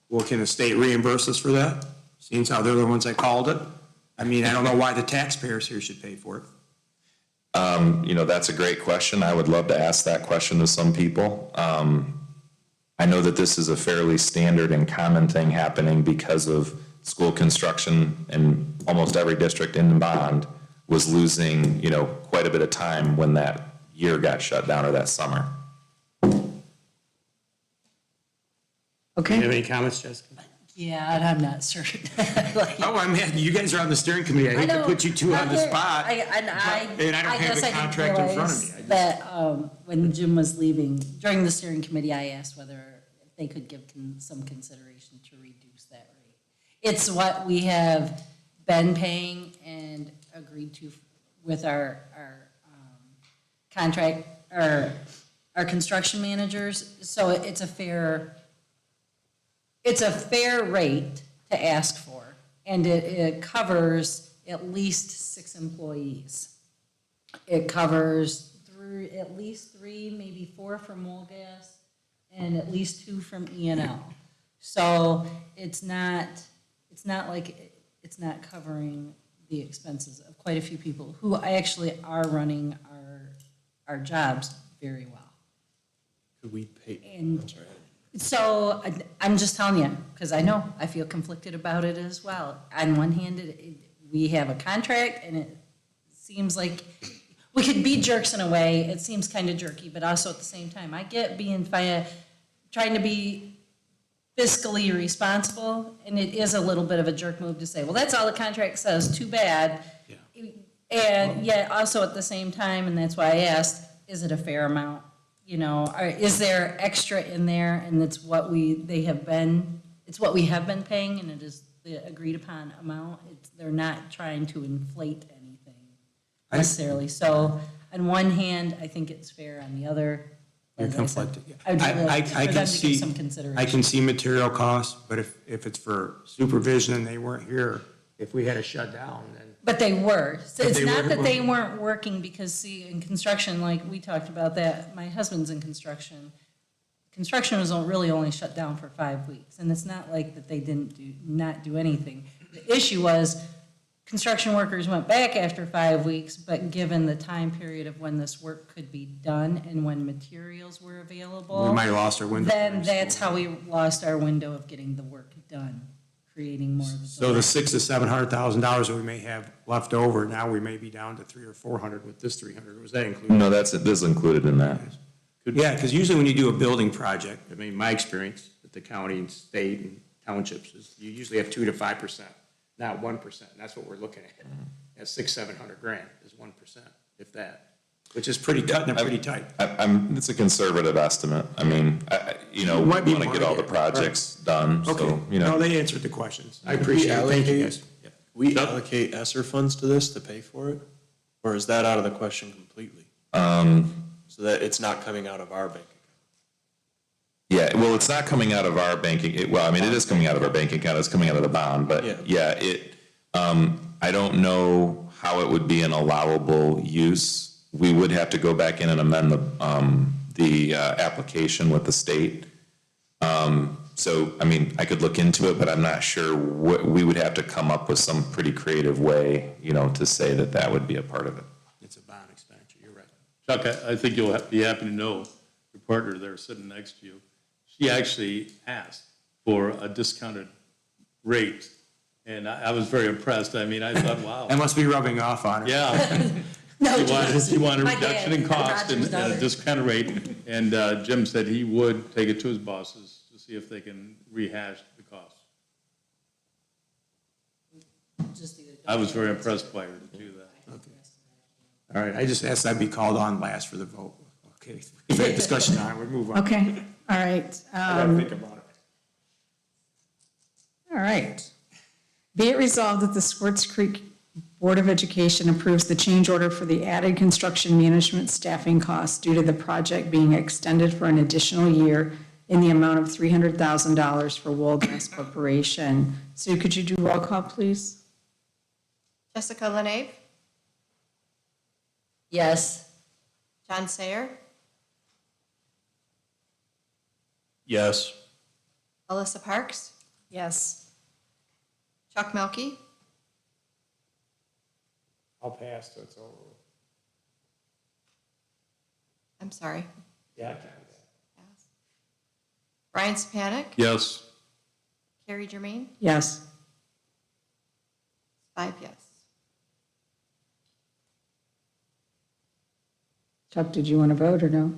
Well, can the state reimburse us for that? Seems how they're the ones that called it. I mean, I don't know why the taxpayers here should pay for it. That's a great question. I would love to ask that question to some people. I know that this is a fairly standard and common thing happening because of school construction, and almost every district in bond was losing, quite a bit of time when that year got shut down, or that summer. Do you have any comments, Jessica? Yeah, and I'm not certain. I'm mad. You guys are on the steering committee. I hate to put you two on the spot. I don't have the contract in front of me. That when Jim was leaving, during the steering committee, I asked whether they could give some consideration to reduce that rate. It's what we have been paying and agreed to with our contract, our construction managers. So it's a fair rate to ask for, and it covers at least 6 employees. It covers at least 3, maybe 4 from Mole Gas, and at least 2 from E&L. So it's not covering the expenses of quite a few people who actually are running our jobs very well. We pay, And so I'm just telling you, because I know, I feel conflicted about it as well. On one hand, we have a contract and it seems like we could be jerks in a way. It seems kind of jerky, but also at the same time, I get trying to be fiscally responsible, and it is a little bit of a jerk move to say, well, that's all the contract says, too bad. And yet also at the same time, and that's why I asked, is it a fair amount? You know, or is there extra in there and it's what we have been paying and it is the agreed upon amount? They're not trying to inflate anything necessarily. So on one hand, I think it's fair. On the other, You're as I said, conflicted. I would like I for can them to see, give some consideration. I can see material costs, but if it's for supervision and they weren't here, if we had a shutdown, then. But they were. So But it's they not were- that they weren't working because, see, in construction, like we talked about that, my husband's in construction. Construction was really only shut down for 5 weeks. And it's not like that they not do anything. The issue was construction workers went back after 5 weeks, but given the time period of when this work could be done and when materials were available. We might have lost our window. Then that's how we lost our window of getting the work done, creating more of a. So the $600,000 to $700,000 that we may have left over, now we may be down to $300,000 or $400,000 with this $300,000. Was that included? No, this is included in that. Yeah, because usually when you do a building project, I mean, my experience at the county and state and townships is you usually have 2 to 5%, not 1%. And that's what we're looking at. At $600,000-700,000 is 1%, if that, which is pretty cutting it pretty tight. It's a conservative estimate. I mean, we Might be want to more get all the yet, projects done, Okay, so, no, they answered the questions. I appreciate it. Thank you, guys. we allocate ESSER funds to this to pay for it? Or is that out of the question completely? So that it's not coming out of our bank account? Yeah, well, it's not coming out of our banking, it is coming out of our bank account, it's coming out of the bond, but I don't know how it would be an allowable use. We would have to go back in and amend the application with the state. So, I mean, I could look into it, but I'm not sure we would have to come up with some pretty creative way, to say that would be a part of it. It's a bond expenditure, you're right. Chuck, I think you'll be happy to know your partner there sitting next to you. She actually asked for a discounted rate, and I was very impressed. I mean, I thought, wow. That must be rubbing off on her. Yeah. No, She wanted a my reduction dad, in cost Roger's and a daughter. discounted rate, and Jim said he would take it to his bosses to see if they can rehash the cost. Just either I was very impressed by her to do that. All right, I just asked I'd be called on last for the vote. Okay, we've had discussion on it, we move on. Okay, all right. I gotta think about it. All right. Be it resolved that the Swartz Creek Board of Education approves the change order for the added construction management staffing costs due to the project being extended for an additional year in the amount of $300,000 for Wool Gas Corporation. Sue, could you do roll call, please? Jessica Lenave, Yes. John Sayer, Yes. Alyssa Parks, Yes. Chuck Melkey, I'll pass, so it's over. I'm sorry, Yeah, I can do pass. Brian Sapanik, Yes. Carrie Germain, Yes. 5 yes. Chuck, did you want to vote or no?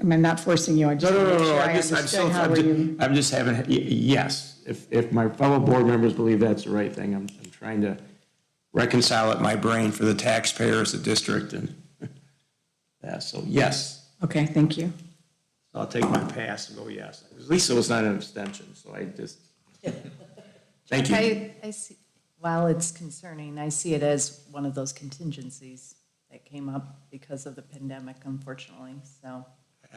I'm not forcing you, I just want to make sure I understood how were you. I'm just having, yes, if my fellow board members believe that's the right thing, I'm trying to reconcile it in my brain for the taxpayers, the district, and, yeah, so yes. Okay, thank you. I'll take my pass and go yes. At least it was not an abstention, so I just, thank you. I see, while it's concerning, I see it as one of those contingencies that came up because of the pandemic, unfortunately, so.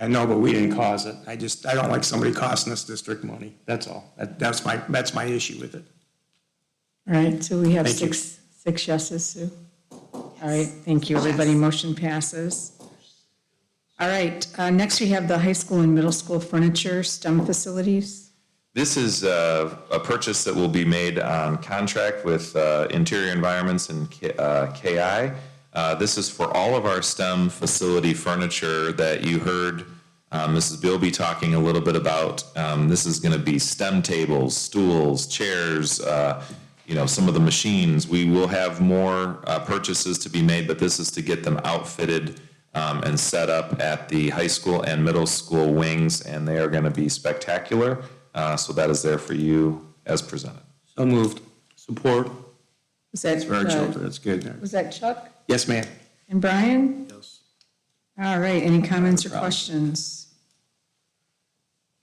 I know, but we didn't cause it. I don't like somebody costing us district money, that's all. That's my issue with it. All right, so we have Thank you. six yeses, Sue. All right, thank you, everybody. Motion passes. All right, next we have the high school and middle school furniture STEM facilities. This is a purchase that will be made on contract with Interior Environments and KI. This is for all of our STEM facility furniture that you heard Mrs. Bilby talking a little bit about. This is going to be STEM tables, stools, chairs, some of the machines. We will have more purchases to be made, but this is to get them outfitted and set up at the high school and middle school wings, and they are going to be spectacular. So that is there for you as presented. So moved. Support. Was that, For our children, that's good. was that Chuck Yes, ma'am. and Brian? Yes. All right, any comments or questions?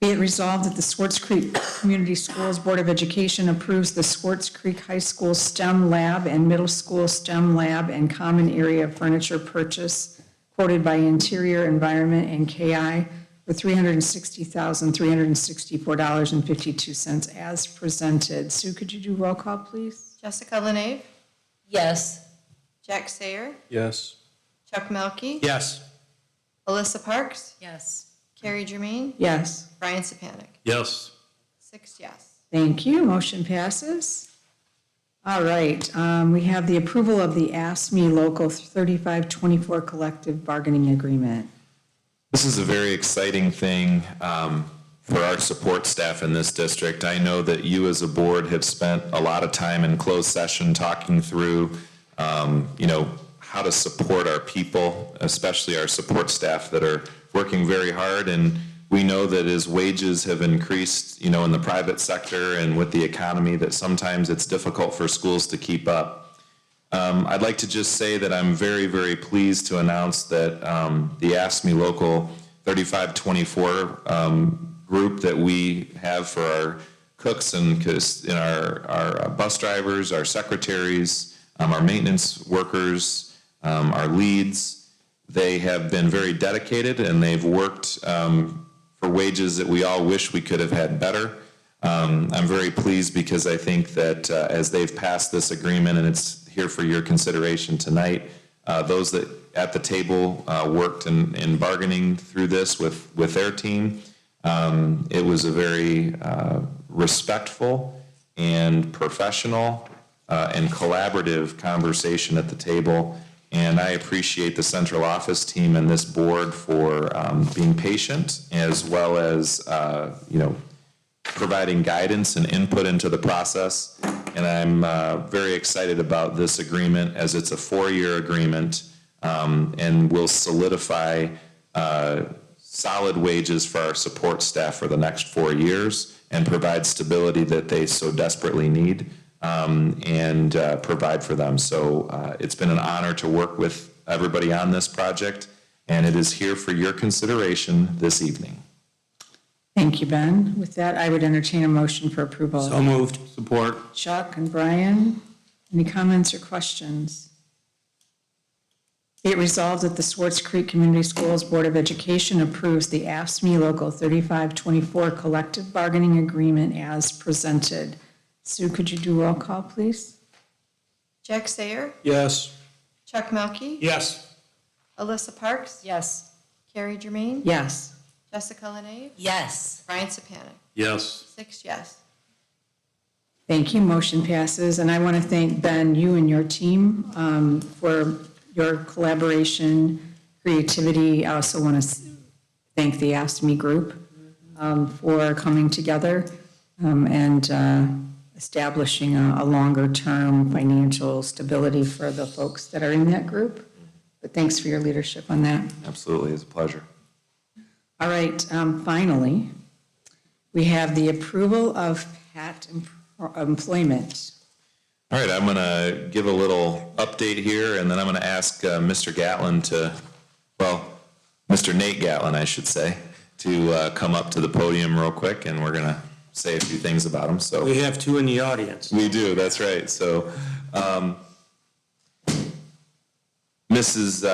Be it resolved that the Swartz Creek Community Schools Board of Education approves the Swartz Creek High School STEM Lab and Middle School STEM Lab and Common Area Furniture Purchase quoted by Interior Environment and KI for $360,364.52 as presented. Sue, could you do roll call, please? Jessica Lenave, Yes. Jack Sayer, Yes. Chuck Melkey, Yes. Alyssa Parks, Yes. Carrie Germain, Yes. Brian Sapanic. Yes. 6 yes. Thank you. Motion passes. All right, we have the approval of the ASME Local 3524 Collective Bargaining Agreement. This is a very exciting thing for our support staff in this district. I know that you as a board have spent a lot of time in closed session talking through, how to support our people, especially our support staff that are working very hard. And we know that as wages have increased, in the private sector and with the economy, that sometimes it's difficult for schools to keep up. I'd like to just say that I'm very, very pleased to announce that the ASME Local 3524 group that we have for our cooks and our bus drivers, our secretaries, our maintenance workers, our leads, they have been very dedicated and they've worked for wages that we all wish we could have had better. I'm very pleased because I think that as they've passed this agreement and it's here for your consideration tonight, those that at the table worked in bargaining through this with their team, it was a very respectful and professional and collaborative conversation at the table. And I appreciate the central office team and this board for being patient as well as, providing guidance and input into the process. And I'm very excited about this agreement as it's a 4-year agreement and will solidify solid wages for our support staff for the next 4 years and provide stability that they so desperately need and provide for them. So it's been an honor to work with everybody on this project, and it is here for your consideration this evening. Thank you, Ben. With that, I would entertain a motion for approval. So moved. Support. Chuck and Brian, any comments or questions? Be it resolved that the Swartz Creek Community Schools Board of Education approves the ASME Local 3524 Collective Bargaining Agreement as presented. Sue, could you do roll call, please? Jack Sayer, Yes. Chuck Melkey, Yes. Alyssa Parks, Yes. Carrie Germain, Yes. Jessica Lenave, Yes. Brian Sapanic. Yes. 6 yes. Thank you. Motion passes. And I want to thank Ben, you and your team for your collaboration, creativity. I also want to thank the ASME group for coming together and establishing a longer-term financial stability for the folks that are in that group. But thanks for your leadership on that. Absolutely, it's a pleasure. All right, finally, we have the approval of PAT employment. All right, I'm going to give a little update here, and then I'm going to ask Mr. Gatlin Mr. Nate Gatlin, I should say, to come up to the podium real quick, and we're going to say a few things about him. So We have two in the audience. we do, that's right. So Mrs.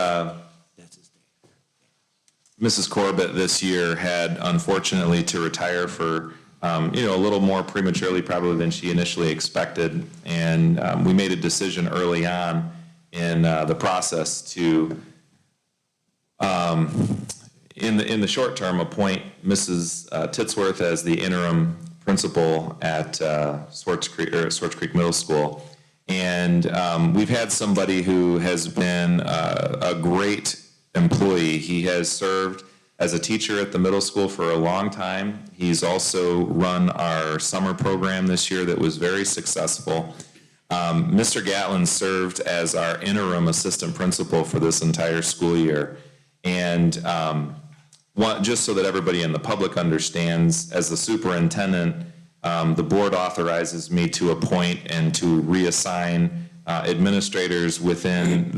Corbett this year had unfortunately to retire for, a little more prematurely probably than she initially expected. And we made a decision early on in the process to, in the short term, appoint Mrs. Titsworth as the interim principal at Swartz Creek Middle School. And we've had somebody who has been a great employee. He has served as a teacher at the middle school for a long time. He's also run our summer program this year that was very successful. Mr. Gatlin served as our interim assistant principal for this entire school year. And just so that everybody in the public understands, as the superintendent, the board authorizes me to appoint and to reassign administrators within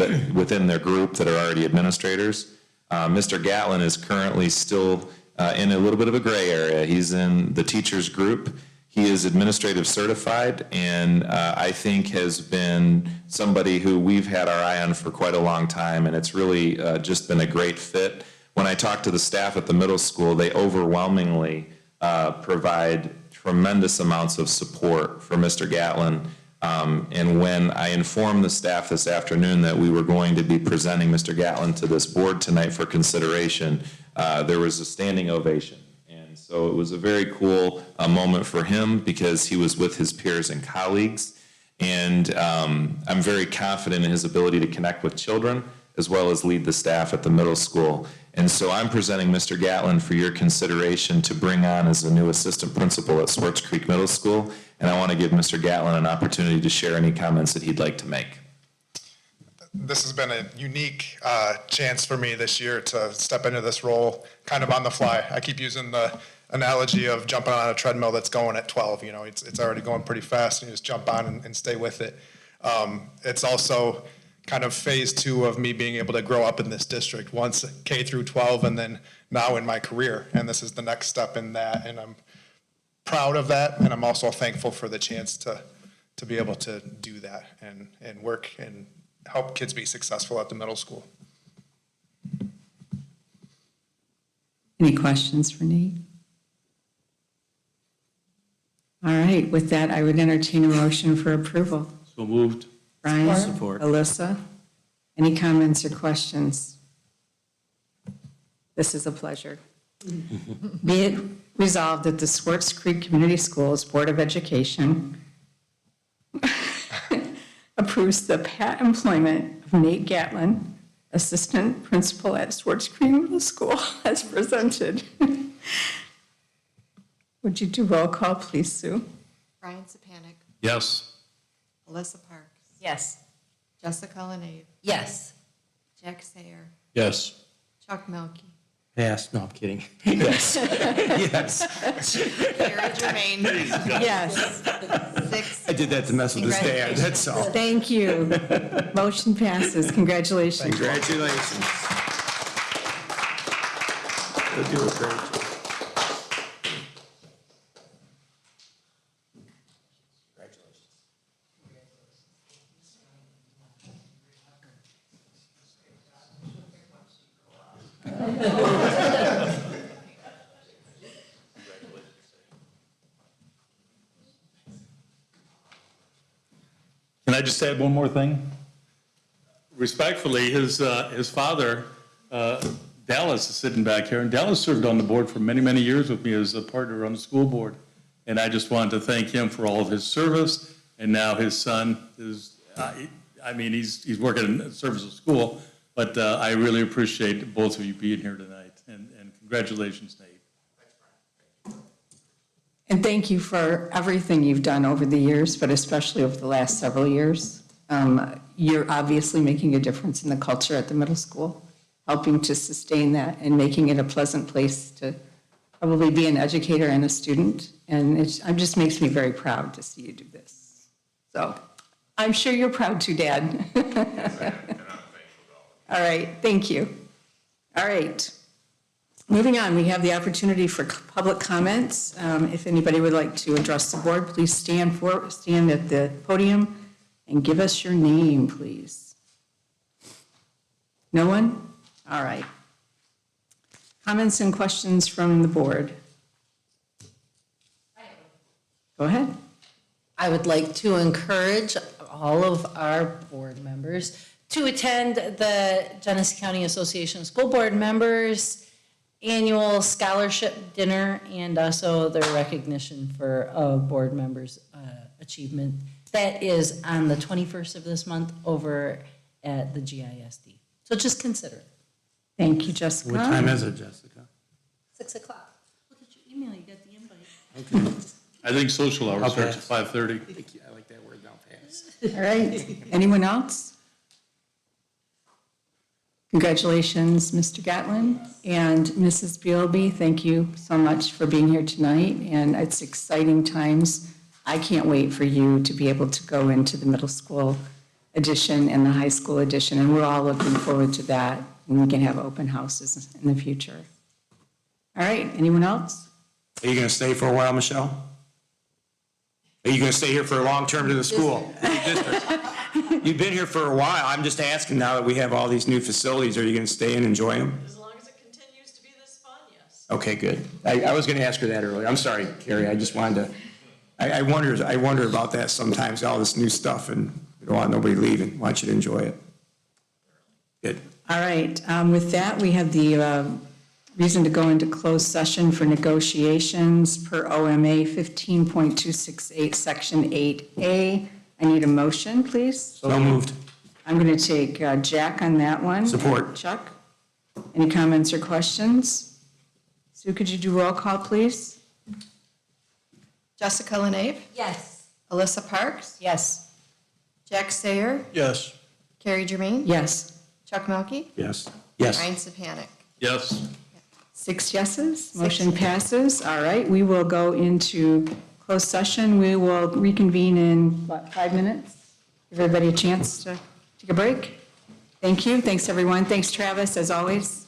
their group that are already administrators. Mr. Gatlin is currently still in a little bit of a gray area. He's in the teachers group. He is administrative certified, and I think has been somebody who we've had our eye on for quite a long time, and it's really just been a great fit. When I talk to the staff at the middle school, they overwhelmingly provide tremendous amounts of support for Mr. Gatlin. And when I informed the staff this afternoon that we were going to be presenting Mr. Gatlin to this board tonight for consideration, there was a standing ovation. And so it was a very cool moment for him because he was with his peers and colleagues. And I'm very confident in his ability to connect with children as well as lead the staff at the middle school. And so I'm presenting Mr. Gatlin for your consideration to bring on as a new assistant principal at Swartz Creek Middle School. And I want to give Mr. Gatlin an opportunity to share any comments that he'd like to make. This has been a unique chance for me this year to step into this role kind of on the fly. I keep using the analogy of jumping on a treadmill that's going at 12. You know, it's already going pretty fast, and you just jump on and stay with it. It's also kind of phase 2 of me being able to grow up in this district, once K through 12 and then now in my career. And this is the next step in that, and I'm proud of that, and I'm also thankful for the chance to be able to do that and work and help kids be successful at the middle school. Any questions for Nate? All right, with that, I would entertain a motion for approval. So moved. Brian? Support. Alyssa? Any comments or questions? This is a pleasure. Be it resolved that the Swartz Creek Community Schools Board of Education approves the pat employment of Nate Gatlin, Assistant Principal at Swartz Creek Middle School, as presented. Would you do roll call, please, Sue? Brian Sapanic, Yes. Alyssa Parks, Yes. Jessica Lenave, Yes. Jack Sayer, Yes. Chuck Melkey, Yes, no, I'm kidding. Yes, yes. Gary Germain, Yes. 6. I did that to mess with his dad, that's all. Thank you. Motion passes. Congratulations. Congratulations. You'll do a great job. Can I just add one more thing? Respectfully, his father, Dallas, is sitting back here, and Dallas served on the board for many, many years with me as a partner on the school board. And I just wanted to thank him for all of his service, and now his son is, he's working in service of school, but I really appreciate both of you being here tonight, and congratulations, Nate. And thank you for everything you've done over the years, but especially over the last several years. You're obviously making a difference in the culture at the middle school, helping to sustain that and making it a pleasant place to probably be an educator and a student. And it just makes me very proud to see you do this. So I'm sure you're proud too, Dad. All right, thank you. All right. Moving on, we have the opportunity for public comments. If anybody would like to address the board, please stand at the podium and give us your name, please. No one? All right. Comments and questions from the board? Go ahead. I would like to encourage all of our board members to attend the Genesee County Association of School Board Members annual scholarship dinner, and also their recognition for board members' achievement That is on the 21st of this month over at the GISD. So just consider it. Thank you, Jessica. What time is it, Jessica? 6 o'clock. Look at your email, you got the invite. Okay. I think social hour Okay. starts at 5:30. I like that word, down fast. All right, anyone else? Congratulations, Mr. Gatlin and Mrs. Bealby. Thank you so much for being here tonight, and it's exciting times. I can't wait for you to be able to go into the middle school edition and the high school edition, and we're all looking forward to that, and we can have open houses in the future. All right, anyone else? Are you going to stay for a while, Michelle? Are you going to stay here for a long term to the school? You've been here for a while. I'm just asking now that we have all these new facilities, are you going to stay and enjoy them? As long as it continues to be this fun, yes. Okay, good. I was going to ask her that earlier. I'm sorry, Carrie. I just wanted to, I wonder about that sometimes, all this new stuff, and we don't want nobody leaving. Want you to enjoy it. Good. All right, with that, we have the reason to go into closed session for negotiations per OMA 15.268, Section 8A. I need a motion, please. So moved. I'm going to take Jack on that one. Support. Chuck? Any comments or questions? Sue, could you do roll call, please? Jessica Lenave, Yes. Alyssa Parks, Yes. Jack Sayer, Yes. Carrie Germain, Yes. Chuck Melkey, Yes. Yes. Ryan Sapanic. Yes. 6 yeses, motion passes. All right, we will go into closed session. We will reconvene in, 5 minutes? Give everybody a chance to take a break. Thank you. Thanks, everyone. Thanks, Travis, as always.